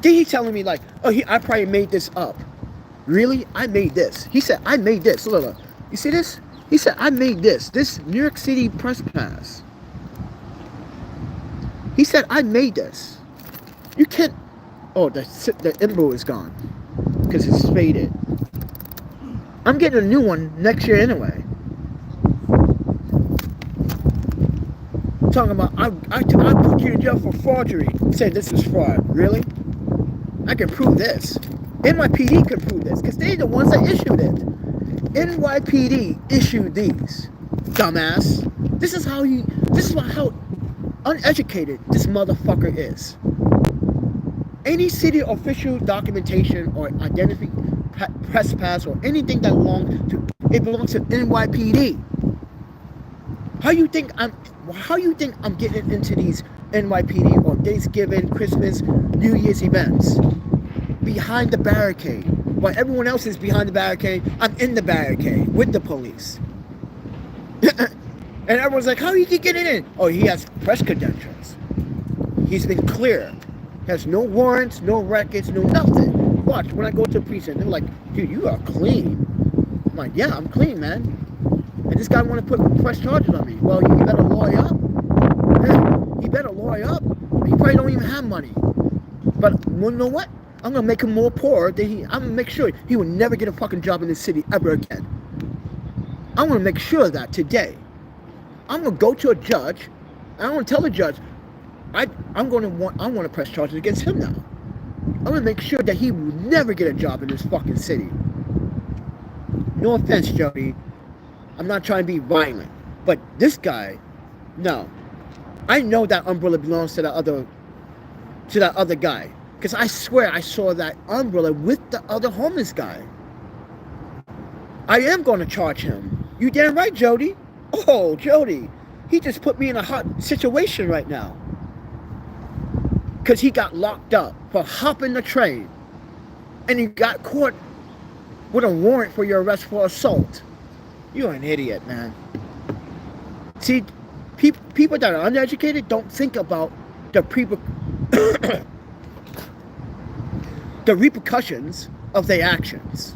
[SPEAKER 1] Then he telling me like, oh, I probably made this up. Really? I made this. He said, I made this. Look. You see this? He said, I made this. This New York City press pass. He said, I made this. You can't. Oh, the emblem is gone. Because it's faded. I'm getting a new one next year anyway. Talking about, I put you in jail for forgery. Say this is fraud. Really? I can prove this. NYPD could prove this, because they're the ones that issued it. NYPD issued these. Dumbass. This is how uneducated this motherfucker is. Any city official documentation or identity press pass or anything that belongs to NYPD. How you think I'm getting into these NYPD or Thanksgiving, Christmas, New Year's events? Behind the barricade. While everyone else is behind the barricade, I'm in the barricade with the police. And everyone's like, how you can get in? Oh, he has press credentials. He's been clear. Has no warrants, no records, no nothing. Watch, when I go to the precinct, they're like, dude, you are clean. I'm like, yeah, I'm clean, man. And this guy want to put press charges on me. Well, you better lawyer up. Yeah, he better lawyer up. He probably don't even have money. But you know what? I'm going to make him more poor. I'm going to make sure he will never get a fucking job in this city ever again. I'm going to make sure of that today. I'm going to go to a judge, and I'm going to tell the judge, I want to press charges against him now. I'm going to make sure that he will never get a job in this fucking city. No offense, Jody. I'm not trying to be violent. But this guy, no. I know that umbrella belongs to that other guy. Because I swear I saw that umbrella with the other homeless guy. I am going to charge him. You damn right, Jody. Oh, Jody. He just put me in a hot situation right now. Because he got locked up for hopping the train. And he got caught with a warrant for your arrest for assault. You're an idiot, man. See, people that are uneducated don't think about the repercussions of their actions.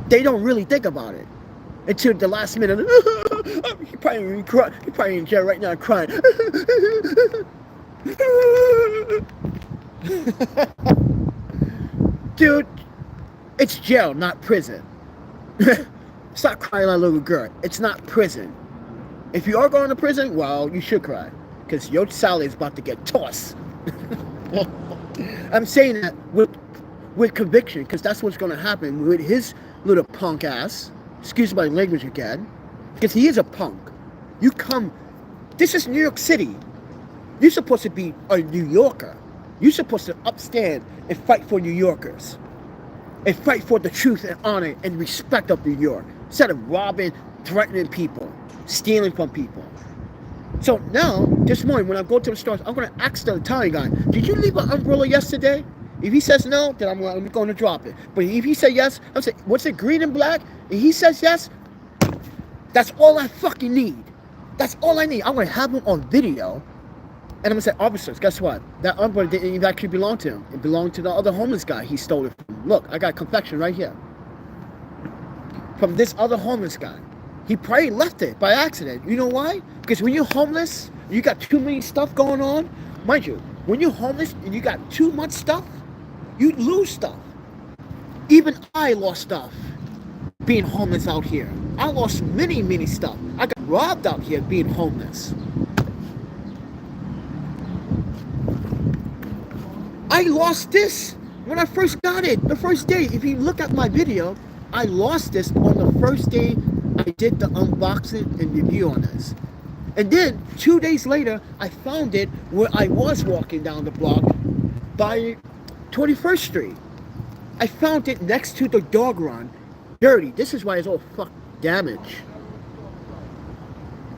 [SPEAKER 1] They don't really think about it until the last minute. He probably in jail right now crying. Dude, it's jail, not prison. Stop crying like a little girl. It's not prison. If you are going to prison, well, you should cry, because your salary is about to get tossed. I'm saying that with conviction, because that's what's going to happen with his little punk ass. Excuse my language again, because he is a punk. This is New York City. You're supposed to be a New Yorker. You're supposed to upstand and fight for New Yorkers. And fight for the truth and honor and respect of New York. Instead of robbing, threatening people, stealing from people. So now, this morning, when I go to the stores, I'm going to ask the Italian guy, did you leave an umbrella yesterday? If he says no, then I'm going to drop it. But if he says yes, I'll say, what's it, green and black? If he says yes, that's all I fucking need. That's all I need. I'm going to have him on video. And I'm going to say, officers, guess what? That umbrella didn't even actually belong to him. It belonged to the other homeless guy he stole it from. Look, I got confection right here. From this other homeless guy. He probably left it by accident. You know why? Because when you're homeless, you got too many stuff going on. Mind you, when you're homeless and you got too much stuff, you lose stuff. Even I lost stuff being homeless out here. I lost many, many stuff. I got robbed out here being homeless. I I lost this when I first got it, the first day. If you look at my video, I lost this on the first day I did the unboxing and review on this. And then 2 days later, I found it where I was walking down the block by 21st Street. I found it next to the dog run, dirty. This is why it's all fuck damaged.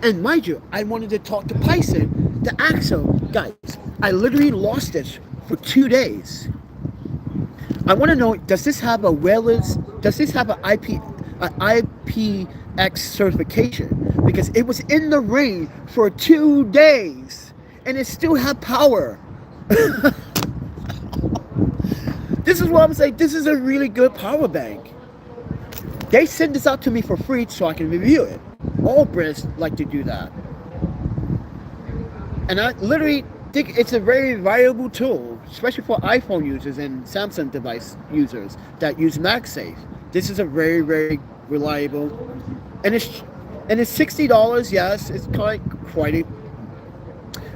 [SPEAKER 1] And mind you, I wanted to talk to Python to ask him, guys, I literally lost this for 2 days. I want to know, does this have a wireless, does this have an IPX certification? Because it was in the rain for 2 days and it still had power. This is what I'm saying. This is a really good power bank. They send this out to me for free so I can review it. All brands like to do that. And I literally think it's a very valuable tool, especially for iPhone users and Samsung device users that use MagSafe. This is a very, very reliable, and it's $60. Yes, it's quite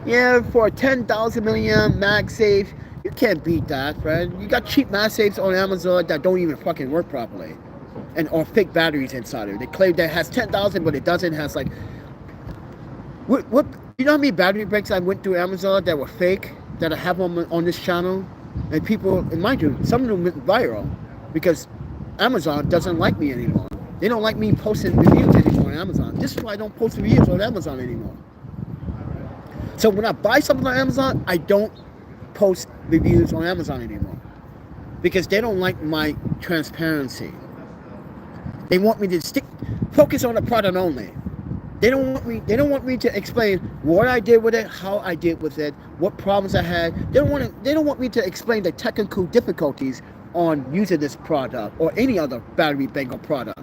[SPEAKER 1] yeah, for a 10,000 milliamp MagSafe. You can't beat that, friend. You got cheap MagSafes on Amazon that don't even fucking work properly, and or fake batteries inside it. They claim that it has 10,000, but it doesn't. It has like what? You know how many battery breaks I went through Amazon that were fake, that I have on this channel? And people, and mind you, some of them went viral because Amazon doesn't like me anymore. They don't like me posting reviews anymore on Amazon. This is why I don't post reviews on Amazon anymore. So when I buy something on Amazon, I don't post reviews on Amazon anymore because they don't like my transparency. They want me to focus on the product only. They don't want me to explain what I did with it, how I did with it, what problems I had. They don't want me to explain the technical difficulties on using this product or any other battery bank or product.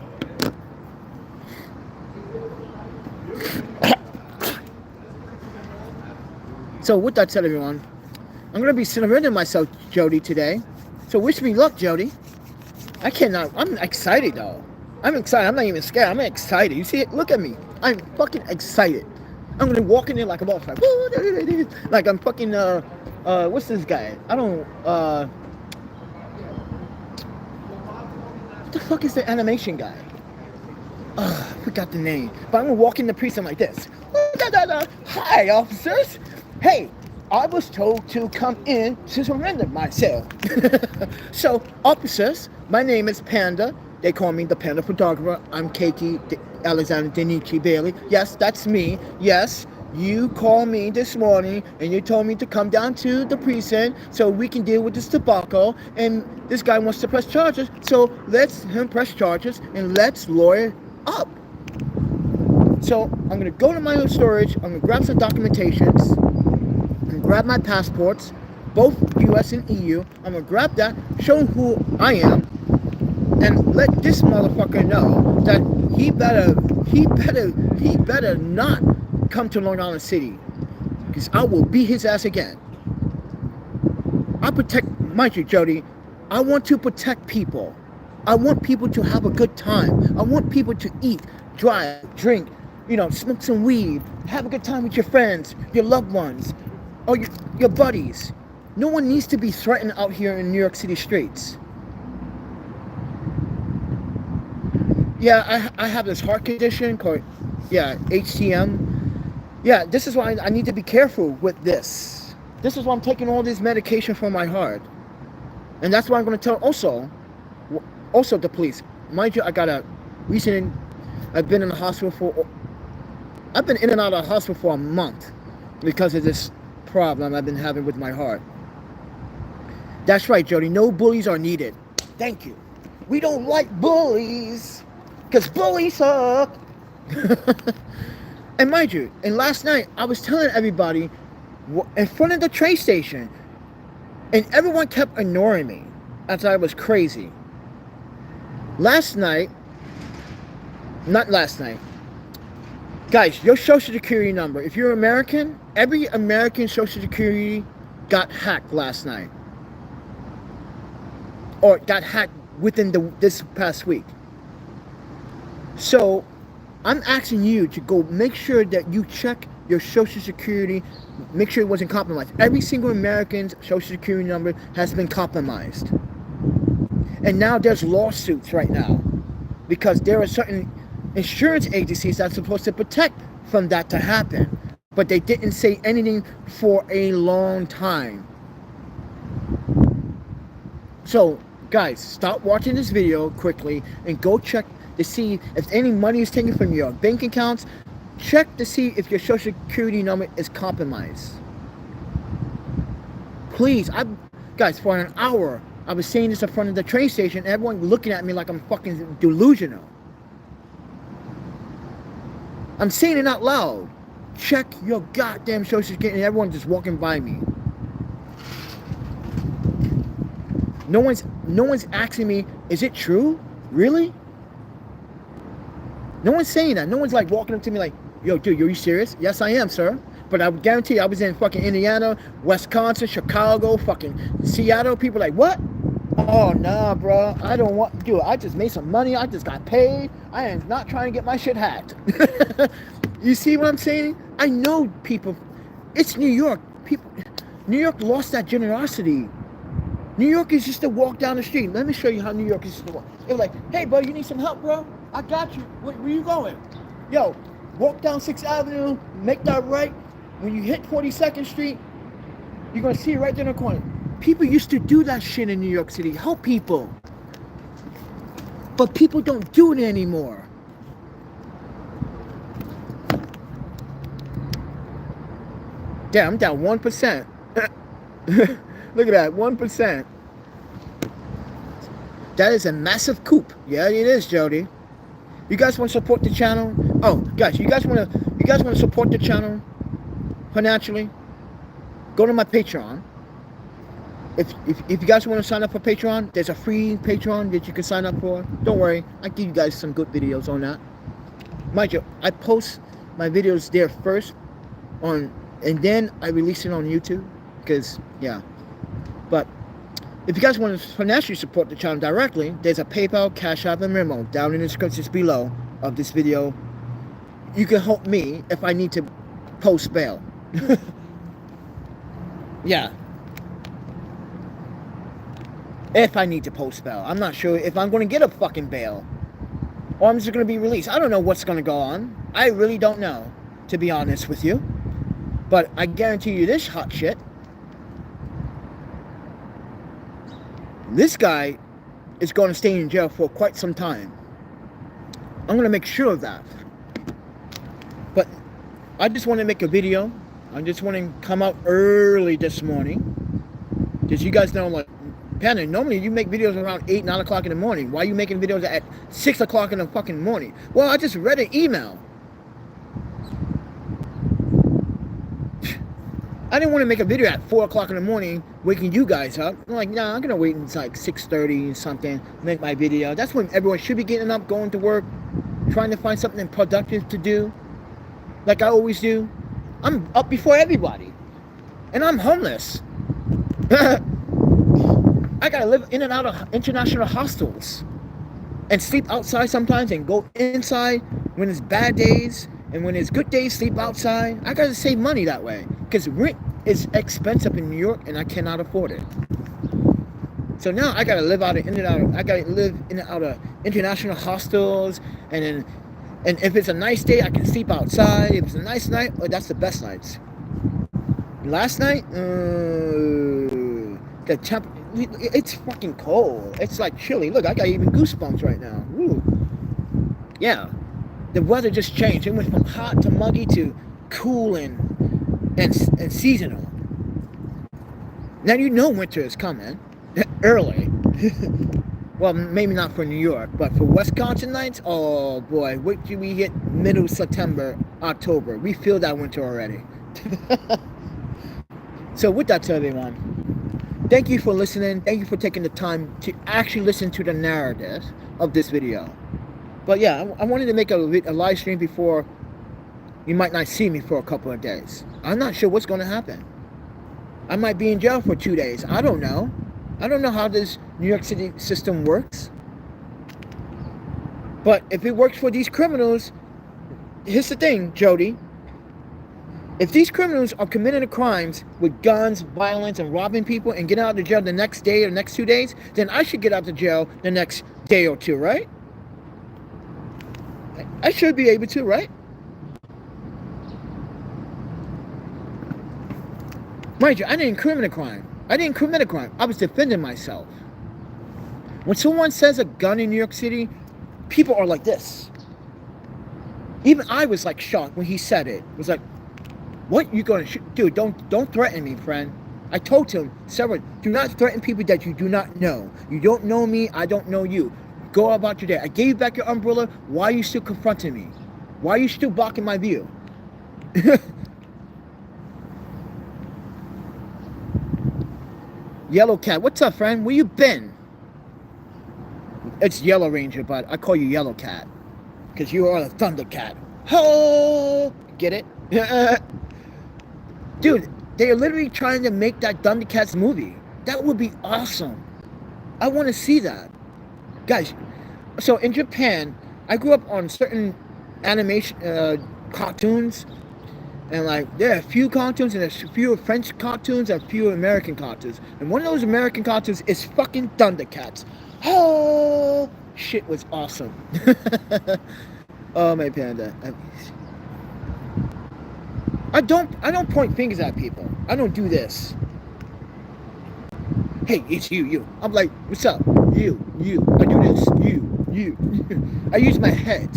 [SPEAKER 1] So with that said, everyone, I'm going to be surrendering myself to Jody today. So wish me luck, Jody. I'm excited though. I'm excited. I'm not even scared. I'm excited. You see it? Look at me. I'm fucking excited. I'm gonna walk in there like a boss, like I'm fucking what's this guy? I don't what the fuck is the animation guy? I forgot the name. But I'm gonna walk in the precinct like this. Hi, officers. Hey, I was told to come in to surrender myself. So, officers, my name is Panda. They call me the Panda Photographer. I'm Keiki Alexander Denichi Bailey. Yes, that's me. Yes, you called me this morning and you told me to come down to the precinct so we can deal with this debacle. And this guy wants to press charges. So let's him press charges and let's lawyer up. So I'm going to go to my own storage. I'm going to grab some documentations and grab my passports, both US and EU. I'm going to grab that, show him who I am, and let this motherfucker know that he better not come to Long Island City, because I will beat his ass again. I protect, mind you, Jody, I want to protect people. I want people to have a good time. I want people to eat, drive, drink, smoke some weed, have a good time with your friends, your loved ones, or your buddies. No one needs to be threatened out here in New York City streets. Yeah, I have this heart condition called, HTM. Yeah, this is why I need to be careful with this. This is why I'm taking all this medication for my heart. And that's why I'm going to tell also the police. Mind you, I've been in the hospital I've been in and out of the hospital for a month because of this problem I've been having with my heart. That's right, Jody. No bullies are needed. Thank you. We don't like bullies, because bullies suck. And mind you, and last night I was telling everybody in front of the train station, and everyone kept ignoring me as I was crazy. Not last night. Guys, your social security number, if you're American, every American social security got hacked last night. Or got hacked within this past week. So I'm asking you to go make sure that you check your social security, make sure it wasn't compromised. Every single American's social security number has been compromised. And now there's lawsuits right now because there are certain insurance agencies that's supposed to protect from that to happen. But they didn't say anything for a long time. So, guys, stop watching this video quickly and go check to see if any money is taken from your bank accounts. Check to see if your social security number is compromised. Please, guys, for an hour, I was saying this in front of the train station, everyone looking at me like I'm fucking delusional. I'm saying it out loud. Check your goddamn social security, and everyone just walking by me. No one's asking me, is it true? Really? No one's saying that. No one's like walking up to me like, yo, dude, are you serious? Yes, I am, sir. But I guarantee you, I was in fucking Indiana, Wisconsin, Chicago, fucking Seattle. People like, what? Oh, nah, bro. I don't want, dude, I just made some money. I just got paid. I am not trying to get my shit hacked. You see what I'm saying? I know people. It's New York. New York lost that generosity. New York is just to walk down the street. Let me show you how New York is just to walk. They're like, hey, bro, you need some help, bro? I got you. Where you going? Yo, walk down 6th Avenue, make that right. When you hit 42nd Street, you're going to see it right there in the corner. People used to do that shit in New York City. Help people. But people don't do it anymore. Damn, I'm down 1%. Look at that, 1%. That is a massive coup. Yeah, it is, Jody. You guys want to support the channel? Oh, guys, you guys want to support the channel financially? Go to my Patreon. If you guys want to sign up for Patreon, there's a free Patreon that you can sign up for. Don't worry, I give you guys some good videos on that. Mind you, I post my videos there first and then I release it on YouTube. Because, yeah. But if you guys want to financially support the channel directly, there's a PayPal, Cash App, and Venmo down in the descriptions below of this video. You can help me if I need to post bail. Yeah. If I need to post bail. I'm not sure if I'm going to get a fucking bail. Or I'm just going to be released. I don't know what's going to go on. I really don't know, to be honest with you. But I guarantee you this hot shit. This guy is going to stay in jail for quite some time. I'm going to make sure of that. But I just want to make a video. I just want to come out early this morning. Because you guys know, like, Panda, normally you make videos around 8, 9 o'clock in the morning. Why are you making videos at 6 o'clock in the fucking morning? Well, I just read an email. I didn't want to make a video at 4 o'clock in the morning waking you guys up. I'm like, nah, I'm going to wait until like 6:30 or something, make my video. That's when everyone should be getting up, going to work, trying to find something productive to do, like I always do. I'm up before everybody. And I'm homeless. I got to live in and out of international hostels and sleep outside sometimes and go inside when it's bad days. And when it's good days, sleep outside. I gotta save money that way. Because rent is expensive in New York and I cannot afford it. So now I gotta live in and out of international hostels. And if it's a nice day, I can sleep outside. If it's a nice night, oh, that's the best nights. Last night, the temp, it's fucking cold. It's like chilly. Look, I got even goosebumps right now. Ooh. Yeah. The weather just changed. It went from hot to muggy to cool and seasonal. Now you know winter is coming early. Well, maybe not for New York, but for Wisconsin nights, oh boy, wait till we hit middle September, October. We feel that winter already. So with that said, everyone, thank you for listening. Thank you for taking the time to actually listen to the narrative of this video. But yeah, I wanted to make a live stream before you might not see me for a couple of days. I'm not sure what's going to happen. I might be in jail for 2 days. I don't know. I don't know how this New York City system works. But if it works for these criminals, here's the thing, Jody. If these criminals are committing crimes with guns, violence, and robbing people and get out of jail the next day or the next 2 days, then I should get out of jail the next day or two, right? I should be able to, right? Mind you, I didn't commit a crime. I was defending myself. When someone says a gun in New York City, people are like this. Even I was like shocked when he said it. It was like, what you gonna shoot? Dude, don't threaten me, friend. I told him several, do not threaten people that you do not know. You don't know me, I don't know you. Go about your day. I gave you back your umbrella. Why are you still confronting me? Why are you still blocking my view? Yellow Cat, what's up, friend? Where you been? It's Yellow Ranger, but I call you Yellow Cat. Because you are a Thundercat. Ho! Get it? Dude, they're literally trying to make that Thundercats movie. That would be awesome. I want to see that. Guys, so in Japan, I grew up on certain animation cartoons. And like, there are a few cartoons, and there's a few French cartoons, and a few American cartoons. And one of those American cartoons is fucking Thundercats. Oh, shit was awesome. Oh, my panda. I don't point fingers at people. I don't do this. Hey, it's you. I'm like, what's up? You. I do this. You. I use my head.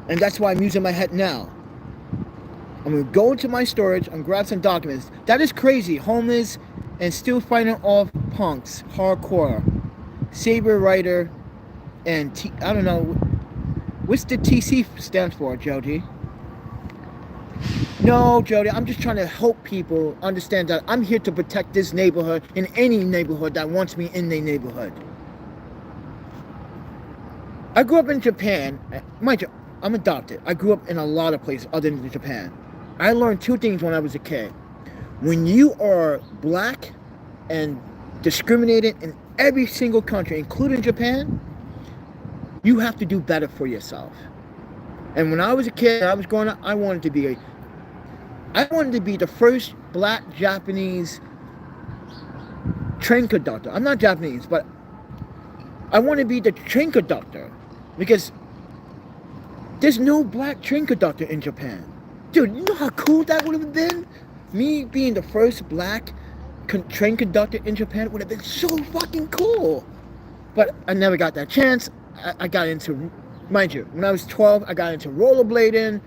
[SPEAKER 1] And that's why I'm using my head now. I'm going to go into my storage and grab some documents. That is crazy. Homeless and still fighting off punks. Hardcore. Saber Rider. And I don't know. What's the TC stand for, Jody? No, Jody. I'm just trying to help people understand that I'm here to protect this neighborhood and any neighborhood that wants me in their neighborhood. I grew up in Japan. Mind you, I'm adopted. I grew up in a lot of places other than Japan. I learned two things when I was a kid. When you are black and discriminated in every single country, including Japan, you have to do better for yourself. And when I was a kid, I was growing up, I wanted to be the first black Japanese train conductor. I'm not Japanese, but I want to be the train conductor because there's no black train conductor in Japan. Dude, you know how cool that would have been? Me being the first black train conductor in Japan would have been so fucking cool. But I never got that chance. I got into, mind you, when I was 12, I got into rollerblading,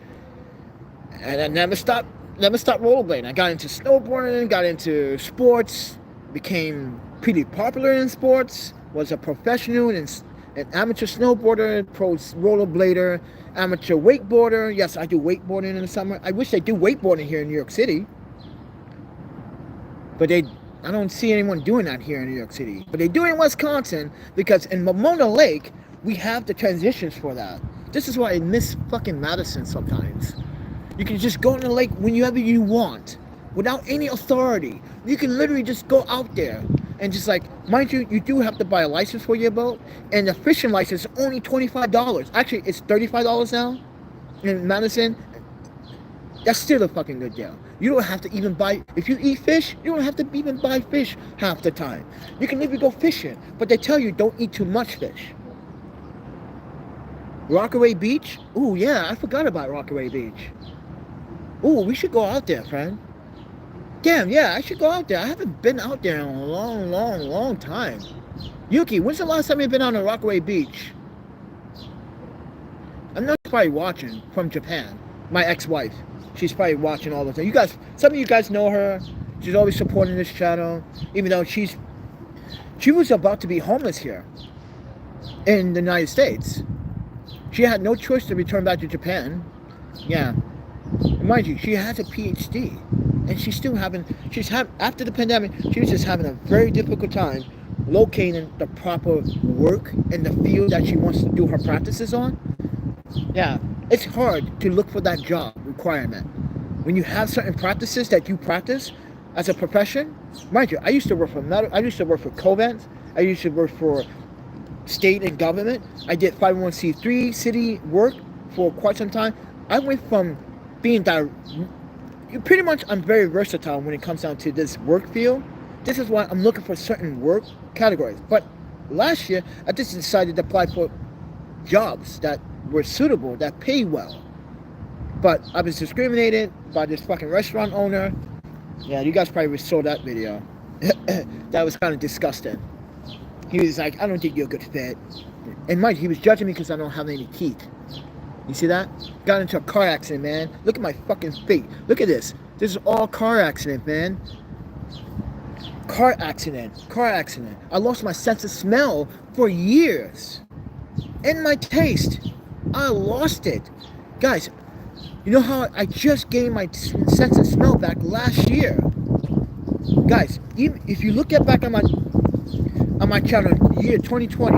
[SPEAKER 1] and I never stopped rollerblading. I got into snowboarding, got into sports, became pretty popular in sports, was a professional and an amateur snowboarder, pro rollerblader, amateur wakeboarder. Yes, I do wakeboarding in the summer. I wish they do wakeboarding here in New York City. But I don't see anyone doing that here in New York City. But they do it in Wisconsin because in Pomona Lake, we have the transitions for that. This is why I miss fucking Madison sometimes. You can just go in the lake whenever you want, without any authority. You can literally just go out there and just like, mind you, you do have to buy a license for your boat, and the fishing license is only $25. Actually, it's $35 now in Madison. That's still a fucking good deal. You don't have to even buy, if you eat fish, you don't have to even buy fish half the time. You can even go fishing, but they tell you don't eat too much fish. Rockaway Beach? Ooh, yeah, I forgot about Rockaway Beach. Ooh, we should go out there, friend. Damn, yeah, I should go out there. I haven't been out there in a long time. Yuki, when's the last time you've been on a Rockaway Beach? I'm not probably watching from Japan. My ex-wife. She's probably watching all the time. You guys, some of you guys know her. She's always supporting this channel. Even though she was about to be homeless here in the United States. She had no choice to return back to Japan. Yeah. And mind you, she has a PhD. And after the pandemic, she was just having a very difficult time locating the proper work in the field that she wants to do her practices on. Yeah, it's hard to look for that job requirement. When you have certain practices that you practice as a profession, mind you, I used to work for Covent, I used to work for state and government. I did 501c3 city work for quite some time. I went from being pretty much, I'm very versatile when it comes down to this work field. This is why I'm looking for certain work categories. But last year, I just decided to apply for jobs that were suitable, that pay well. But I was discriminated by this fucking restaurant owner. Yeah, you guys probably saw that video. That was kind of disgusting. He was like, I don't think you're a good fit. And mind you, he was judging me because I don't have any teeth. You see that? Got into a car accident, man. Look at my fucking feet. Look at this. This is all car accident, man. Car accident. Car accident. I lost my sense of smell for years. And my taste. I lost it. Guys, you know how I just gained my sense of smell back last year? Guys, even if you look back on my channel, year 2020,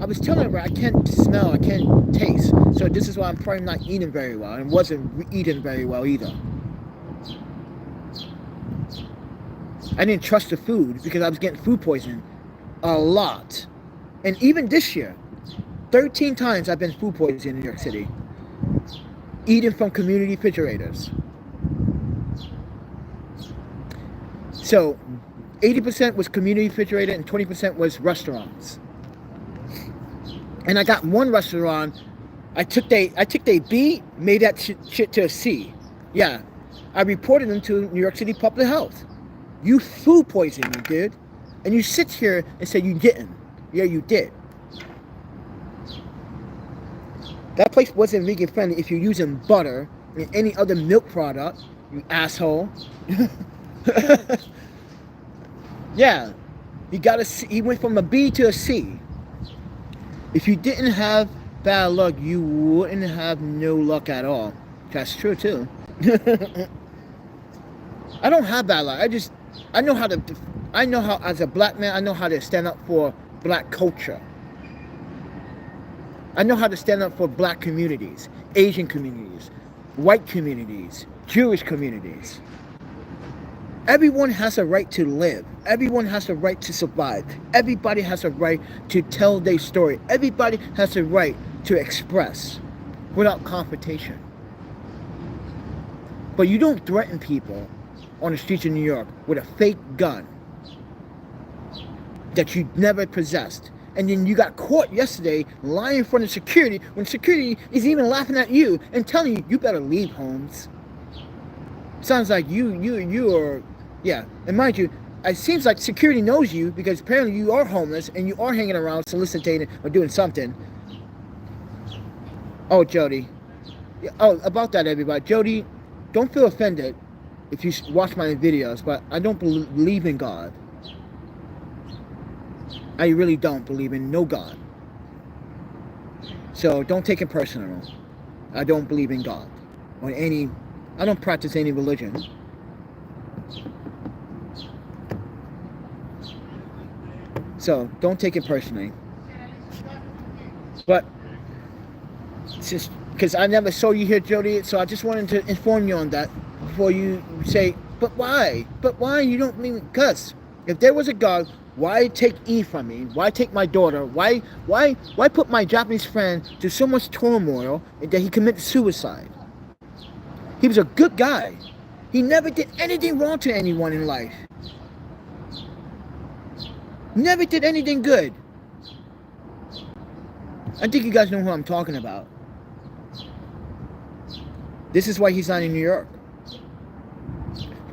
[SPEAKER 1] I was telling her I can't smell, I can't taste. So this is why I'm probably not eating very well, and wasn't eating very well either. I didn't trust the food because I was getting food poisoning a lot. And even this year, 13 times I've been food poisoned in New York City. Eating from community refrigerators. So 80% was community refrigerator and 20% was restaurants. And I got one restaurant, I took their B, made that shit to a C. Yeah, I reported them to New York City Public Health. You food poisoned me, dude. And you sit here and say you didn't. Yeah, you did. That place wasn't vegan friendly if you're using butter and any other milk product, you asshole. Yeah, he got a C. He went from a B to a C. If you didn't have bad luck, you wouldn't have no luck at all. That's true too. I don't have bad luck. I know how as a black man, I know how to stand up for black culture. I know how to stand up for black communities, Asian communities, white communities, Jewish communities. Everyone has a right to live. Everyone has a right to survive. Everybody has a right to tell their story. Everybody has a right to express without confrontation. But you don't threaten people on the streets of New York with a fake gun that you never possessed. And then you got caught yesterday lying in front of security when security is even laughing at you and telling you, you better leave, Holmes. Sounds like you are, yeah. And mind you, it seems like security knows you because apparently you are homeless and you are hanging around soliciting or doing something. Oh, Jody. Oh, about that, everybody. Jody, don't feel offended if you watch my videos, but I don't believe in God. I really don't believe in no God. So don't take it personal. I don't believe in God or I don't practice any religion. So don't take it personally. But it's just because I never saw you here, Jody, so I just wanted to inform you on that before you say, but why? But why you don't believe? Because if there was a God, why take Eve from me? Why take my daughter? Why put my Japanese friend through so much turmoil that he committed suicide? He was a good guy. He never did anything wrong to anyone in life. Never did anything good. I think you guys know who I'm talking about. This is why he's not in New York.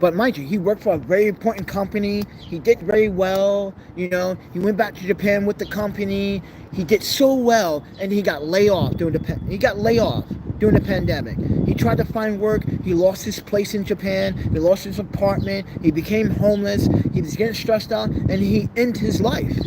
[SPEAKER 1] But mind you, he worked for a very important company. He did very well. You know, he went back to Japan with the company. He did so well, and he got laid off during the pandemic. He tried to find work. He lost his place in Japan. He lost his apartment. He became homeless. He was getting stressed out, and he ended his life.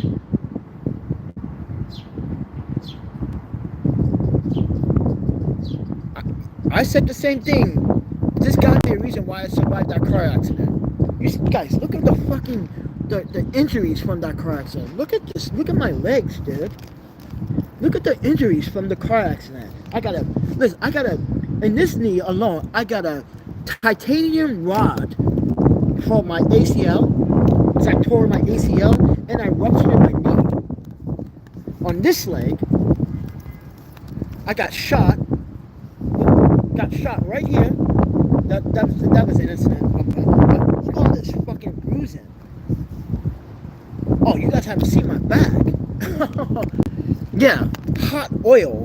[SPEAKER 1] I said the same thing. This got to be a reason why I survived that car accident. You guys, look at the fucking the injuries from that car accident. Look at this. Look at my legs, dude. Look at the injuries from the car accident. In this knee alone, I got a titanium rod for my ACL. Because I tore my ACL and I ruptured my knee. On this leg, I got shot. got shot right here. That was an incident. But look at all this fucking bruising. Oh, you guys haven't seen my back. Yeah, hot oil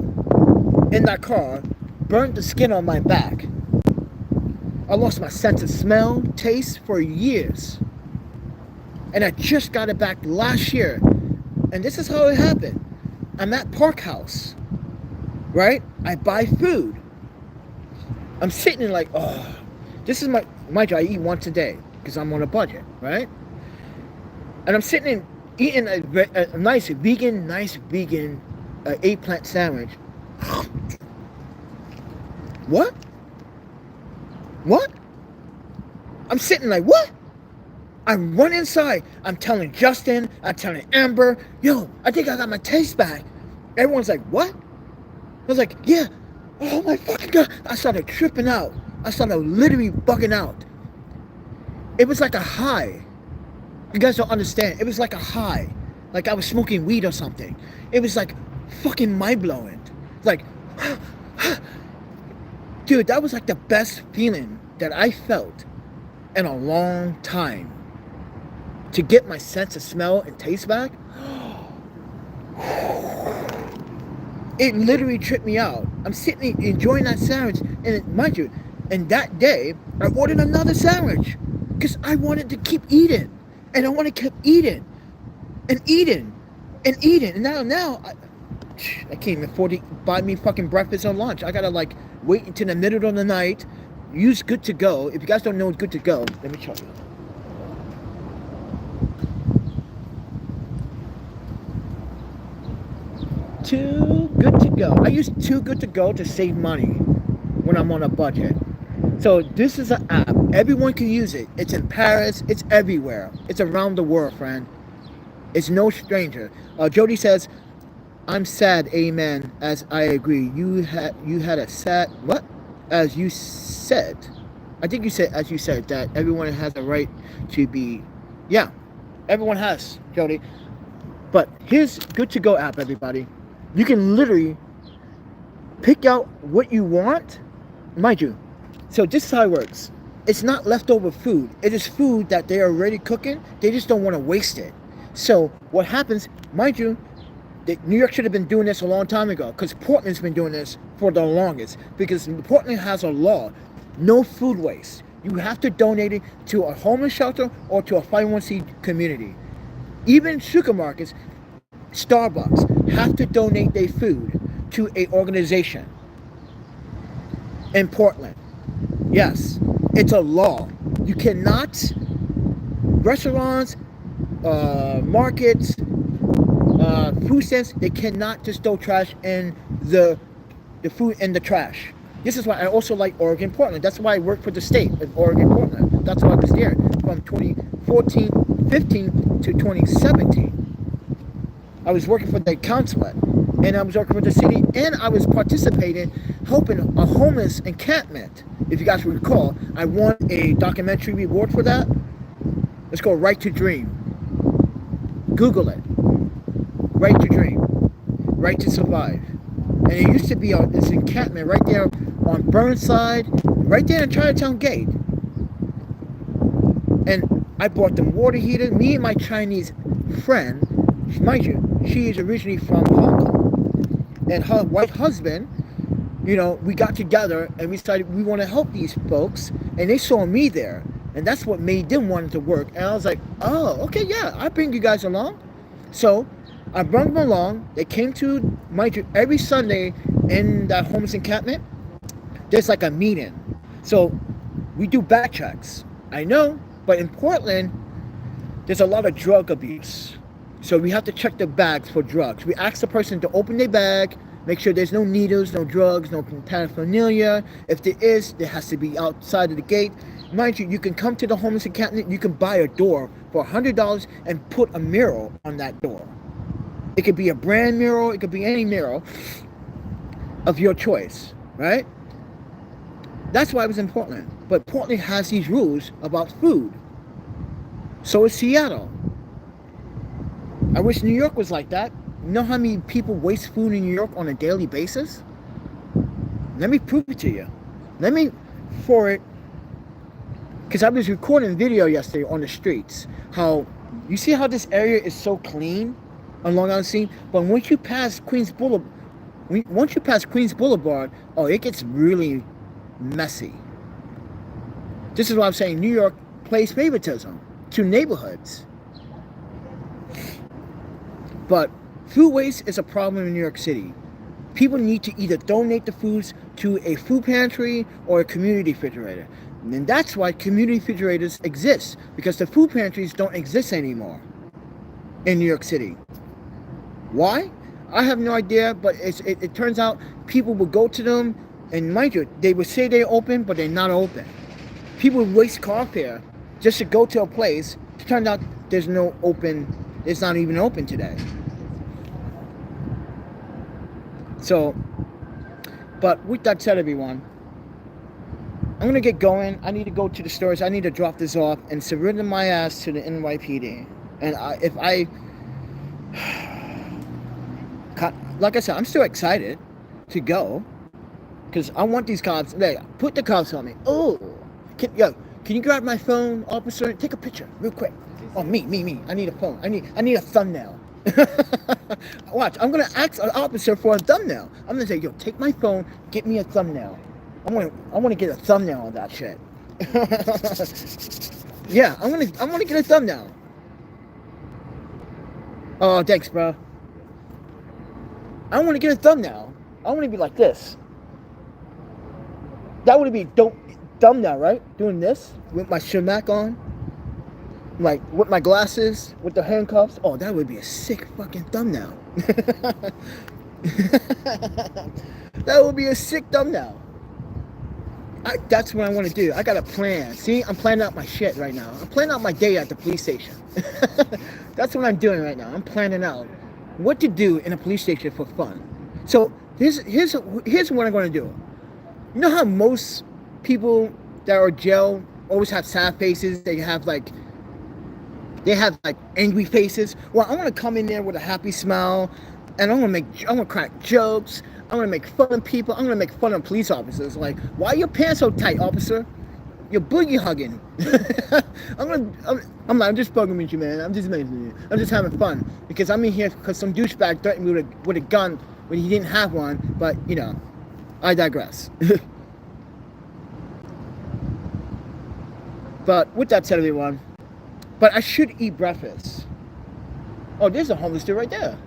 [SPEAKER 1] in that car burned the skin on my back. I lost my sense of smell, taste for years. And I just got it back last year. And this is how it happened. I'm at Park House, right? I buy food. I'm sitting in like, oh, this is my job. I eat once a day because I'm on a budget, right? And I'm sitting in eating a nice vegan eggplant sandwich. What? What? I'm sitting like, what? I run inside. I'm telling Justin, I'm telling Amber, yo, I think I got my taste back. Everyone's like, what? I was like, yeah. Oh my fucking God. I started tripping out. I started literally bugging out. It was like a high. You guys don't understand. It was like a high. Like I was smoking weed or something. It was like fucking mind-blowing. Like, dude, that was like the best feeling that I felt in a long time. To get my sense of smell and taste back, it literally tripped me out. I'm sitting enjoying that sandwich, and mind you, and that day, I ordered another sandwich because I wanted to keep eating, and I want to keep eating, and eating, and eating, and now I can't even afford to buy me fucking breakfast or lunch. I gotta like wait until the middle of the night, use Good to Go. If you guys don't know Good to Go, let me show you. Too Good to Go. I use Too Good to Go to save money when I'm on a budget. So this is an app. Everyone can use it. It's in Paris. It's everywhere. It's around the world, friend. It's no stranger. Jody says, I'm sad, amen, as I agree. You had a sad, what? As you said. I think you said, as you said, that everyone has a right to be, yeah. Everyone has, Jody. But here's Good to Go app, everybody. You can literally pick out what you want, mind you. So this is how it works. It's not leftover food. It is food that they're already cooking. They just don't want to waste it. So what happens, mind you, New York should have been doing this a long time ago because Portland's been doing this for the longest because Portland has a law, no food waste. You have to donate it to a homeless shelter or to a 501c community. Even supermarkets, Starbucks have to donate their food to a organization in Portland. Yes, it's a law. You cannot, restaurants, markets, food stands, they cannot just throw trash in the food in the trash. This is why I also like Oregon, Portland. That's why I work for the state of Oregon, Portland. That's why I was there from 2014, 15 to 2017. I was working for the consulate, and I was working for the city, and I was participating, helping a homeless encampment. If you guys recall, I won a documentary reward for that. Let's go Right to Dream. Google it. Right to Dream. Right to Survive. And it used to be this encampment right there on Burnside, right there in Chinatown Gate. And I bought them water heaters. Me and my Chinese friend, mind you, she is originally from Hong Kong. And her white husband, you know, we got together and we decided we want to help these folks. And they saw me there. And that's what made them want to work. And I was like, oh, okay, yeah, I'll bring you guys along. So I brought them along. They came to, mind you, every Sunday in that homeless encampment, there's like a meeting. So we do back checks. I know, but in Portland, there's a lot of drug abuse. So we have to check the bags for drugs. We ask the person to open their bag, make sure there's no needles, no drugs, no paraphernalia. If there is, there has to be outside of the gate. Mind you, you can come to the homeless encampment, you can buy a door for $100 and put a mural on that door. It could be a brand mural, it could be any mural of your choice, right? That's why I was in Portland. But Portland has these rules about food. So is Seattle. I wish New York was like that. You know how many people waste food in New York on a daily basis? Let me prove it to you. Let me forward, because I was recording video yesterday on the streets. How you see how this area is so clean on Long Island scene, but once you pass Queens Boulevard, oh, it gets really messy. This is why I'm saying New York plays favoritism to neighborhoods. But food waste is a problem in New York City. People need to either donate the foods to a food pantry or a community refrigerator. And that's why community refrigerators exist, because the food pantries don't exist anymore in New York City. Why? I have no idea, but it turns out people will go to them, and mind you, they would say they're open, but they're not open. People waste car fare just to go to a place. It turns out it's not even open today. So, but with that said, everyone, I'm going to get going. I need to go to the stores. I need to drop this off and surrender my ass to the NYPD. And like I said, I'm still excited to go, because I want these cops. Hey, put the cops on me. Oh, can you grab my phone, officer? Take a picture real quick. Oh, me. I need a phone. I need a thumbnail. Watch, I'm gonna ask an officer for a thumbnail. I'm gonna say, yo, take my phone, get me a thumbnail. I want to get a thumbnail on that shit. Yeah, I want to get a thumbnail. Oh, thanks, bro. I want to get a thumbnail. I want to be like this. That would be dope thumbnail, right? Doing this with my shemak on, like with my glasses, with the handcuffs. Oh, that would be a sick fucking thumbnail. That would be a sick thumbnail. That's what I want to do. I got a plan. See, I'm planning out my shit right now. I'm planning out my day at the police station. That's what I'm doing right now. I'm planning out what to do in a police station for fun. So here's what I'm going to do. You know how most people that are in jail always have sad faces? They have like angry faces. Well, I want to come in there with a happy smile, and I'm gonna crack jokes. I'm gonna make fun of people. I'm gonna make fun of police officers. Like, why are your pants so tight, officer? You're boogie hugging. I'm just bugging with you, man. I'm just amazing with you. I'm just having fun, because I'm in here because some douchebag threatened me with a gun when he didn't have one. But you know, I digress. But with that said, everyone, but I should eat breakfast. Oh, there's a homeless dude right there.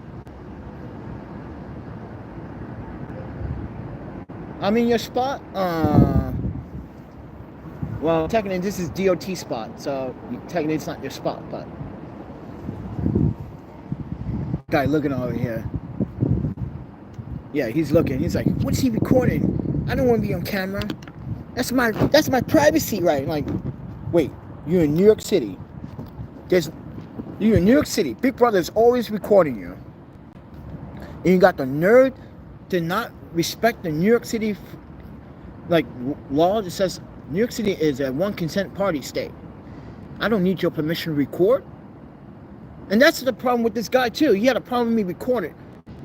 [SPEAKER 1] I'm in your spot? Well, technically this is DOT spot, so technically it's not your spot, but guy looking over here. Yeah, he's looking. He's like, what's he recording? I don't want to be on camera. That's my privacy, right? Like, wait, you're in New York City. You're in New York City. Big Brother is always recording you. And you got the nerve to not respect the New York City law that says New York City is a one consent party state. I don't need your permission to record. And that's the problem with this guy too. He had a problem with me recording.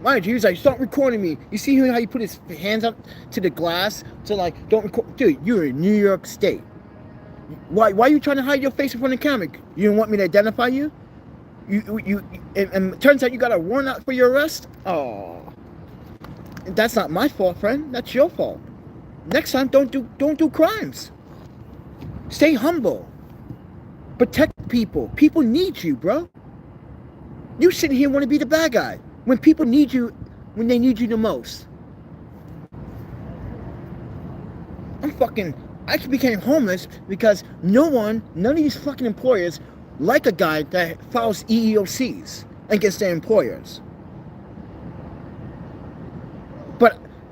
[SPEAKER 1] Mind you, he was like, stop recording me. You see how he put his hands up to the glass to like, don't record. Dude, you're in New York State. Why are you trying to hide your face in front of the camera? You don't want me to identify you? And it turns out you got a warrant out for your arrest? Oh. That's not my fault, friend. That's your fault. Next time, don't do crimes. Stay humble. Protect people. People need you, bro. You sitting here want to be the bad guy when people need you, when they need you the most. I became homeless because none of these fucking employers like a guy that files EEOCs against their employers.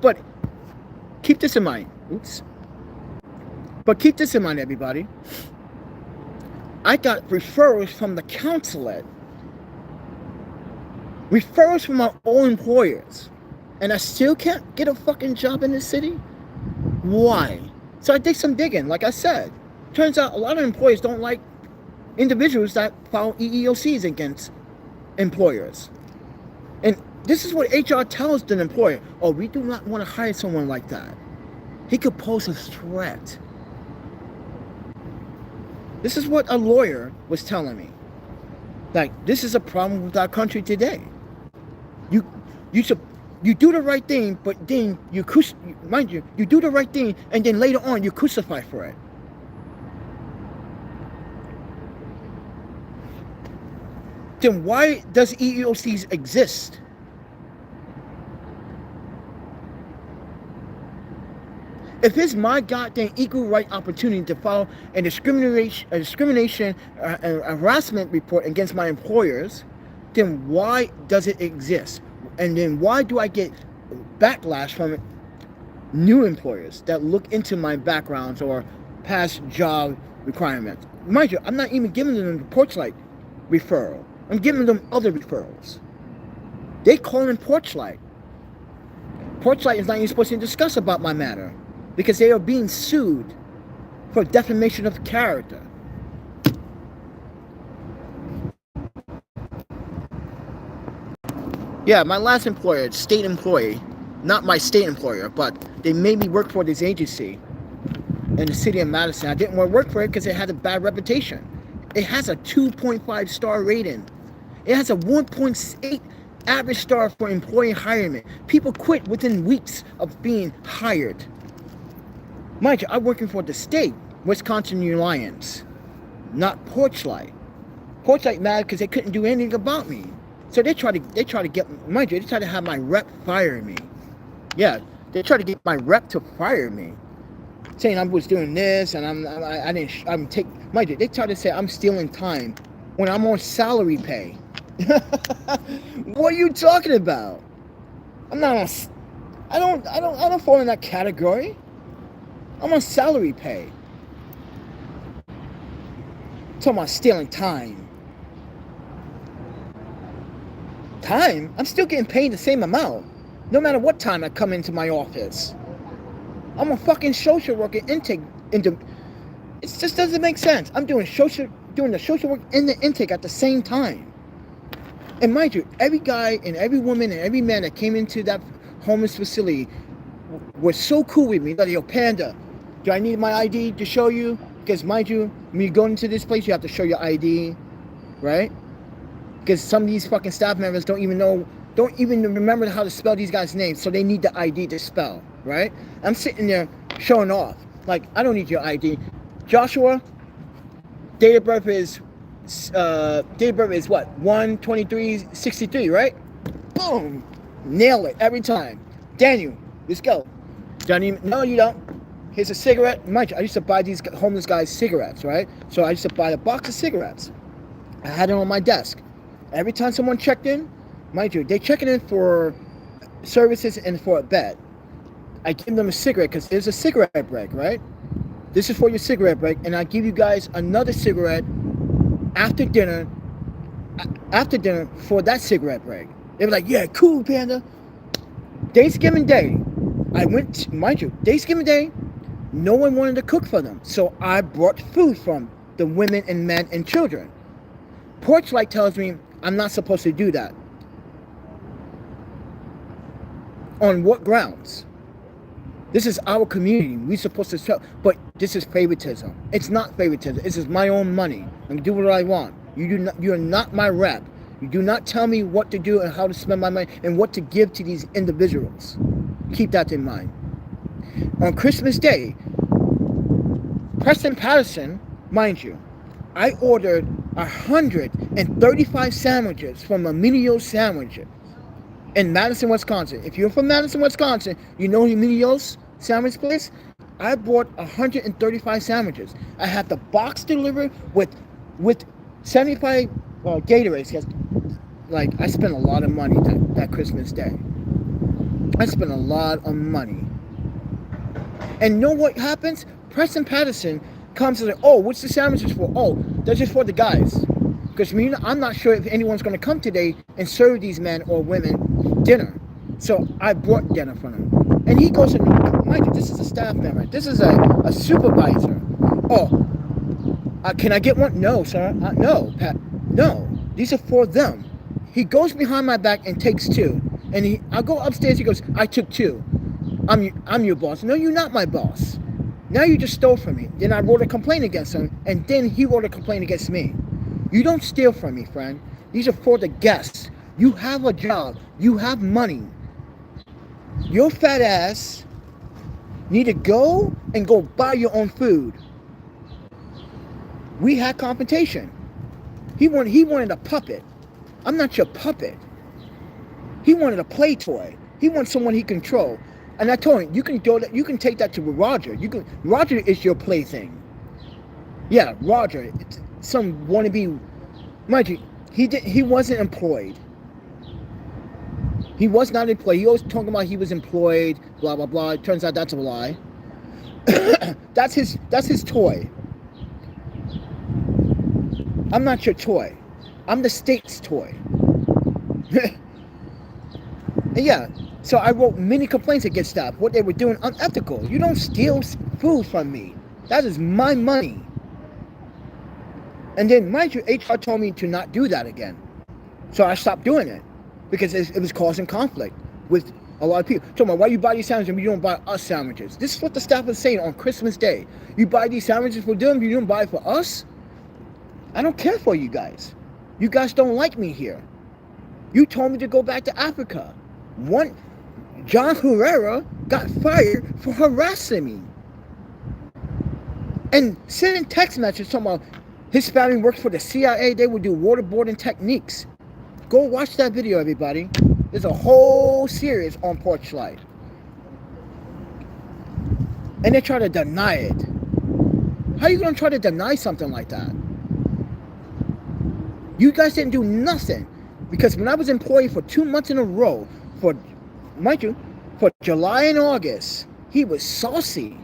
[SPEAKER 1] But keep this in mind. Oops. But keep this in mind, everybody. I got referrals from the consulate. Referrals from my own employers. And I still can't get a fucking job in this city? Why? So I did some digging, like I said. Turns out a lot of employers don't like individuals that file EEOCs against employers. And this is what HR tells the employer. Oh, we do not want to hire someone like that. he could pose a threat. This is what a lawyer was telling me. Like, this is a problem with our country today. You do the right thing, but then you do the right thing, and then later on you crucify for it. Then why does EEOCs exist? If it's my goddamn equal right opportunity to file a discrimination and harassment report against my employers, then why does it exist? And then why do I get backlash from new employers that look into my backgrounds or past job requirements? Mind you, I'm not even giving them the Porchlight referral. I'm giving them other referrals. They call in Porchlight. Porchlight is not even supposed to discuss about my matter because they are being sued for defamation of character. Yeah, my last employer, state employee, not my state employer, but they made me work for this agency in the city of Madison. I didn't want to work for it because it had a bad reputation. It has a 2.5 star rating. It has a 1.8 average star for employee hiring. People quit within weeks of being hired. Mind you, I'm working for the state, Wisconsin Alliance, not Porchlight. Porchlight mad because they couldn't do anything about me. So they try to get, mind you, they try to have my rep fire me. Yeah, they try to get my rep to fire me, saying I was doing this and I'm mind you, they try to say I'm stealing time when I'm on salary pay. What are you talking about? I'm not on, I don't fall in that category. I'm on salary pay. I'm talking about stealing time. Time? I'm still getting paid the same amount, no matter what time I come into my office. I'm a fucking social worker intake into. It just doesn't make sense. I'm doing the social work and the intake at the same time. And mind you, every guy and every woman and every man that came into that homeless facility was so cool with me. Like, yo, Panda, do I need my ID to show you? Because mind you, when you go into this place, you have to show your ID, right? Because some of these fucking staff members don't even remember how to spell these guys' names, so they need the ID to spell, right? I'm sitting there showing off. Like, I don't need your ID. Joshua, date of birth is what? 1/23/63, right? Boom! Nail it every time. Daniel, let's go. No, you don't. Here's a cigarette. Mind you, I used to buy these homeless guys cigarettes, right? So I used to buy a box of cigarettes. I had it on my desk. Every time someone checked in, mind you, they checking in for services and for a bed. I give them a cigarette because there's a cigarette break, right? This is for your cigarette break, and I give you guys another cigarette after dinner for that cigarette break. They were like, yeah, cool, Panda. Thanksgiving Day, mind you, Thanksgiving Day, no one wanted to cook for them. So I brought food from the women and men and children. Porchlight tells me I'm not supposed to do that. On what grounds? This is our community. We're supposed to sell, but this is favoritism. It's not favoritism. This is my own money. I can do what I want. You are not my rep. You do not tell me what to do and how to spend my money and what to give to these individuals. Keep that in mind. On Christmas Day, Preston Patterson, mind you, I ordered 135 sandwiches from Emilio's Sandwiches in Madison, Wisconsin. If you're from Madison, Wisconsin, you know Emilio's sandwich place. I bought 135 sandwiches. I had the box delivered with 75 Gatorades. Because, like, I spent a lot of money that Christmas Day. I spent a lot of money. And know what happens? Preston Patterson comes and says, oh, what's the sandwiches for? Oh, they're just for the guys. Because I'm not sure if anyone's going to come today and serve these men or women dinner. So I brought dinner for them. And he goes, mind you, this is a staff member. This is a supervisor. Oh, can I get one? No, sir. No, Pat. No, these are for them. He goes behind my back and takes two. And I go upstairs, he goes, I took two. I'm your boss. No, you're not my boss. Now you just stole from me. Then I wrote a complaint against him, and then he wrote a complaint against me. You don't steal from me, friend. These are for the guests. You have a job. You have money. Your fat ass need to go and go buy your own food. We had confrontation. He wanted a puppet. I'm not your puppet. He wanted a play toy. He wants someone he control. And I told him, you can take that to Roger. Roger is your plaything. Yeah, Roger. It's some wannabe. Mind you, he wasn't employed. He was not employed. He always talking about he was employed, blah blah blah. It turns out that's a lie. That's his toy. I'm not your toy. I'm the state's toy. And yeah, so I wrote many complaints against that. What they were doing unethical. You don't steal food from me. That is my money. And then, mind you, HR told me to not do that again. So I stopped doing it because it was causing conflict with a lot of people. Told me, why you buy these sandwiches and you don't buy us sandwiches? This is what the staff was saying on Christmas Day. You buy these sandwiches for them, you don't buy it for us? I don't care for you guys. You guys don't like me here. You told me to go back to Africa. John Herrera got fired for harassing me. And sending text messages talking about his family works for the CIA. They would do waterboarding techniques. Go watch that video, everybody. There's a whole series on Porch Life. And they try to deny it. How are you going to try to deny something like that? You guys didn't do nothing. Because when I was employed for 2 months in a row, mind you, for July and August, he was saucy.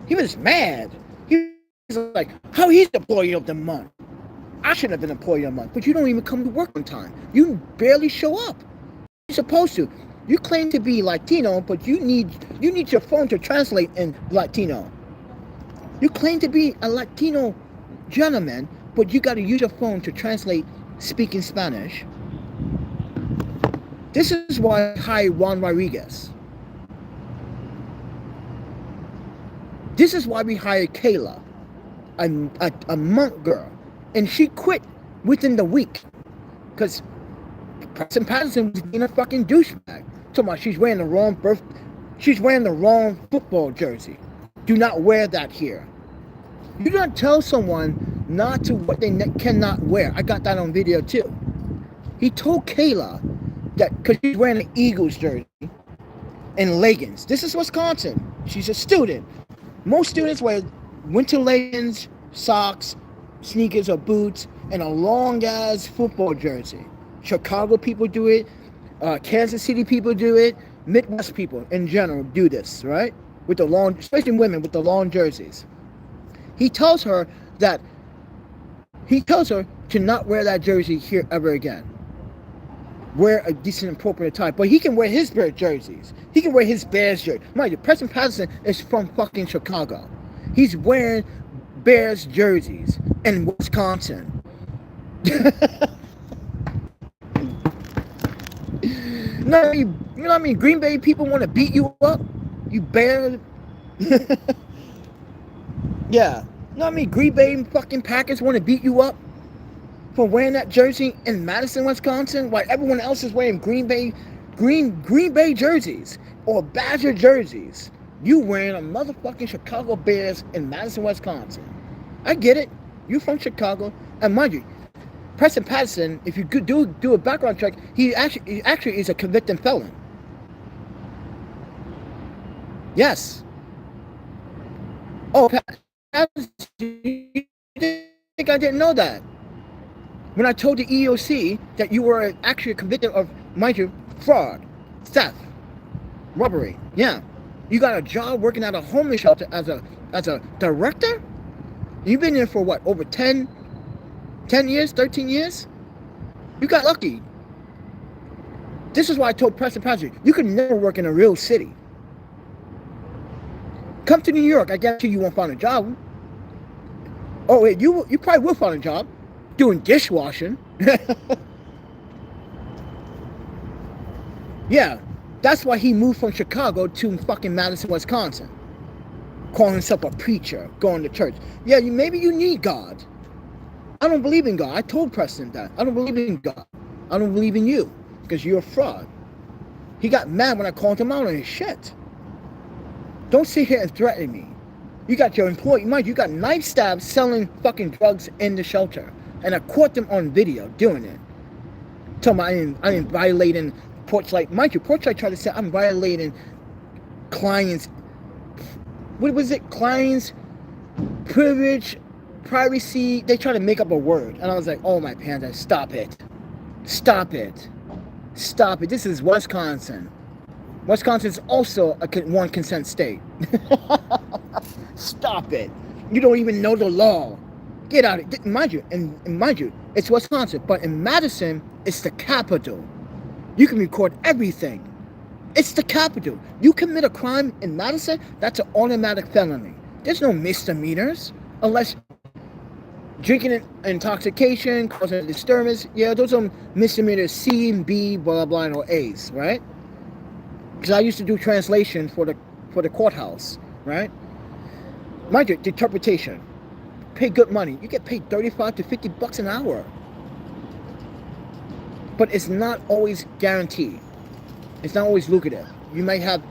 [SPEAKER 1] He was mad. He was like, how he's the employee of the month? I should have been employee of the month, but you don't even come to work on time. You barely show up. You're supposed to. You claim to be Latino, but you need your phone to translate in Latino. You claim to be a Latino gentleman, but you got to use your phone to translate speaking Spanish. This is why I hired Juan Rodriguez. This is why we hired Kayla, a monk girl. And she quit within the week. Because Preston Patterson was being a fucking douchebag. Talking about she's wearing the wrong football jersey. Do not wear that here. You don't tell someone not to what they cannot wear. I got that on video too. He told Kayla that because she's wearing an Eagles jersey and leggings. This is Wisconsin. She's a student. Most students wear winter leggings, socks, sneakers or boots, and a long-ass football jersey. Chicago people do it. Kansas City people do it. Midwest people in general do this, right? With the long, especially women with the long jerseys. He tells her to not wear that jersey here ever again. Wear a decent, appropriate attire. But he can wear his Bears jerseys. He can wear his Bears jersey. Mind you, Preston Patterson is from fucking Chicago. He's wearing Bears jerseys in Wisconsin. You know what I mean? Green Bay people want to beat you up. You bear. Yeah. You know what I mean? Green Bay fucking Packers want to beat you up for wearing that jersey in Madison, Wisconsin, while everyone else is wearing Green Bay jerseys or Badger jerseys. You wearing a motherfucking Chicago Bears in Madison, Wisconsin. I get it. You from Chicago, and mind you, Preston Patterson, if you could do a background check, he actually is a convicted felon. Yes. Oh, Patterson, you think I didn't know that? When I told the EOC that you were actually convicted of, mind you, fraud, theft, robbery. Yeah. You got a job working at a homeless shelter as a director? You've been there for what, over 10 years, 13 years? You got lucky. This is why I told Preston Patterson, you can never work in a real city. Come to New York, I guarantee you won't find a job. Oh wait, you probably will find a job doing dishwashing. Yeah, That's why he moved from Chicago to fucking Madison, Wisconsin. Calling himself a preacher, going to church. Yeah, maybe you need God. I don't believe in God. I told Preston that. I don't believe in God. I don't believe in you because you're a fraud. He got mad when I called him out on his shit. Don't sit here and threaten me. You got your employee, mind you got knife stabs selling fucking drugs in the shelter. And I caught them on video doing it. Talking about I am violating Porchlight. Mind you, Porchlight tried to say I'm violating clients. What was it? Clients, privilege, privacy. They try to make up a word. And I was like, oh my panda, stop it. Stop it. Stop it. This is Wisconsin. Wisconsin is also a one consent state. Stop it. You don't even know the law. Get out of it. Mind you, it's Wisconsin. But in Madison, it's the capital. You can record everything. It's the capital. You commit a crime in Madison, that's an automatic felony. There's no misdemeanors. Unless drinking intoxication, causing a disturbance. Yeah, those are misdemeanors C, B, blah, blah, or A's, right? Because I used to do translation for the courthouse, right? Mind you, the interpretation. Pay good money. You get paid 35 to 50 bucks an hour. But it's not always guaranteed. It's not always lucrative. You might have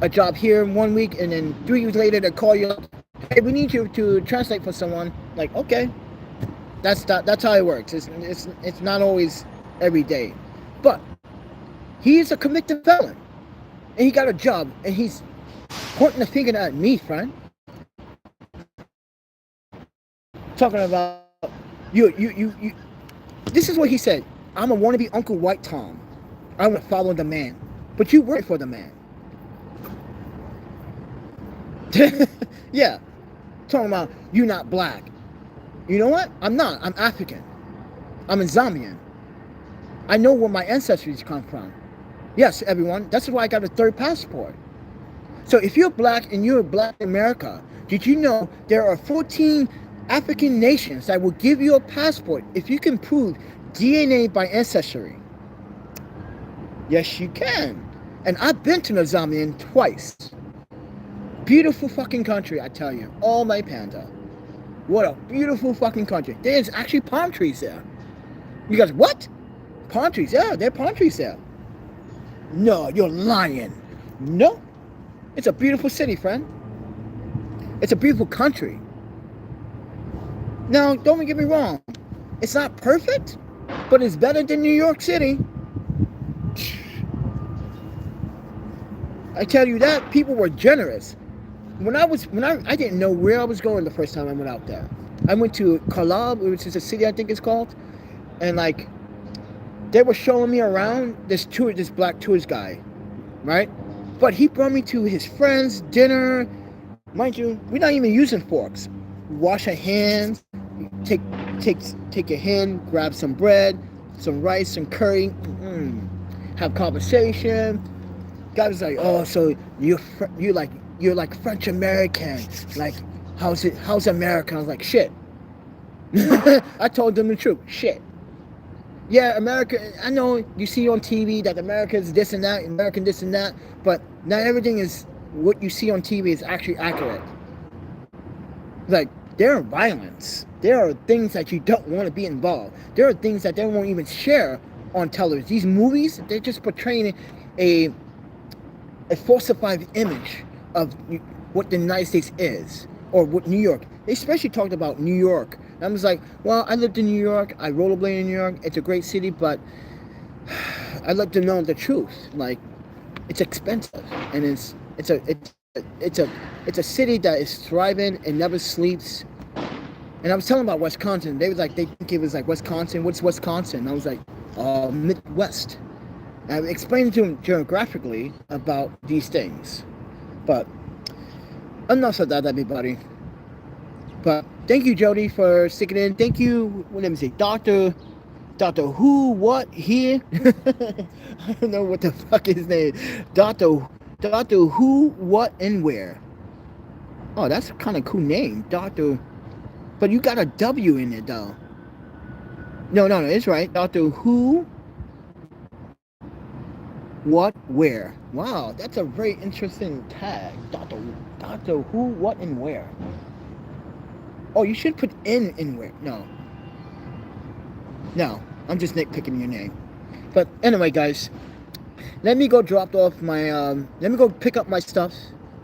[SPEAKER 1] a job here in 1 week, and then 3 weeks later they call you up, hey, we need you to translate for someone. Like, okay. That's how it works. It's not always every day. But he's a convicted felon. And he got a job, and he's pointing the finger at me, friend. Talking about you. This is what he said. I'm a wannabe Uncle White Tom. I want to follow the man. But you work for the man. Yeah. Talking about you not black. You know what? I'm not. I'm African. I'm a Zambian. I know where my ancestries come from. Yes, everyone. That's why I got a third passport. So if you're black and you're black in America, did you know there are 14 African nations that will give you a passport if you can prove DNA by ancestry? Yes, you can. And I've been to Zambia twice. Beautiful fucking country, I tell you. Oh my panda. What a beautiful fucking country. There's actually palm trees there. You guys, what? Palm trees? Yeah, there are palm trees there. No, you're lying. No. It's a beautiful city, friend. It's a beautiful country. Now, don't get me wrong. It's not perfect, but it's better than New York City. I tell you that, people were generous. I didn't know where I was going the first time I went out there. I went to Kalab, which is a city I think it's called, and like they were showing me around this black tourist guy, right? But he brought me to his friend's dinner. Mind you, we're not even using forks. Wash your hands, take your hand, grab some bread, some rice, some curry, have conversation. Guy was like, oh, so you're like French American, like how's America? I was like, shit. I told them the truth. Shit. Yeah, America, I know you see on TV that America is this and that, American this and that, but not everything is what you see on TV is actually accurate. Like, there are violence. There are things that you don't want to be involved. There are things that they won't even share on television. These movies, they're just portraying a falsified image of what the United States is, or what New York. They especially talked about New York. And I was like, well, I lived in New York. I rollerblade in New York. It's a great city, but I let them know the truth. Like, it's expensive, and it's a city that is thriving and never sleeps. And I was telling about Wisconsin. They think it was like Wisconsin. What's Wisconsin? And I was like, Midwest. And I explained to them geographically about these things. But enough of that, everybody. But thank you, Jody, for sticking in. Thank you. Let me see, Doctor Who, what, here? I don't know what the fuck his name. Doctor Who, what, and where? Oh, that's a kind of cool name, Doctor. But you got a W in it, though. No, it's right. Doctor Who. what, where. Wow, that's a very interesting tag. Doctor who, what, and where. Oh, you should put in and where. No, I'm just nitpicking your name. But anyway, guys, let me go drop off my, let me go pick up my stuff,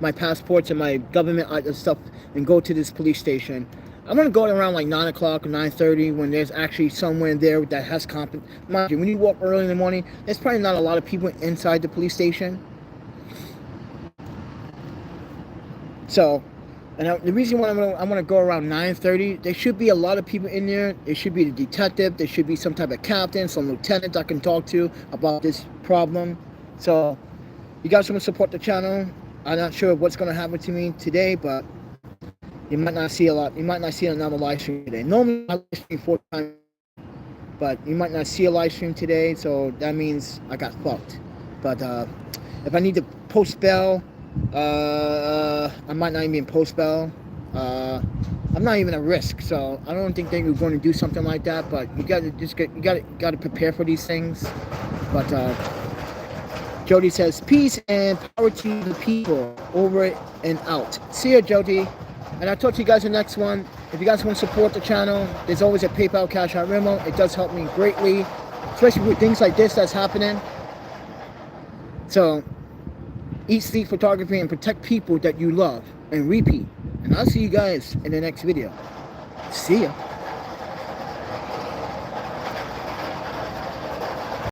[SPEAKER 1] my passports and my government stuff, and go to this police station. I'm gonna go around like 9 o'clock or 9:30 when there's actually somewhere there that has competence. Mind you, when you walk early in the morning, there's probably not a lot of people inside the police station. So, and the reason why I'm gonna go around 9:30, there should be a lot of people in there. There should be the detective. There should be some type of captain, some lieutenant I can talk to about this problem. So, you guys want to support the channel. I'm not sure what's gonna happen to me today, but you might not see a lot. You might not see another live stream today. Normally I live stream 4 times, but you might not see a live stream today. So that means I got fucked. But if I need to post bail, I might not even post bail. I'm not even a risk, so I don't think that you're going to do something like that. But you gotta prepare for these things. But Jody says peace and power to the people. Over and out. See ya, Jody. And I'll talk to you guys in the next one. If you guys want to support the channel, there's always a PayPal Cash App Venmo. It does help me greatly, especially with things like this that's happening. So, eat, sleep, photography, and protect people that you love. And repeat. And I'll see you guys in the next video. See ya.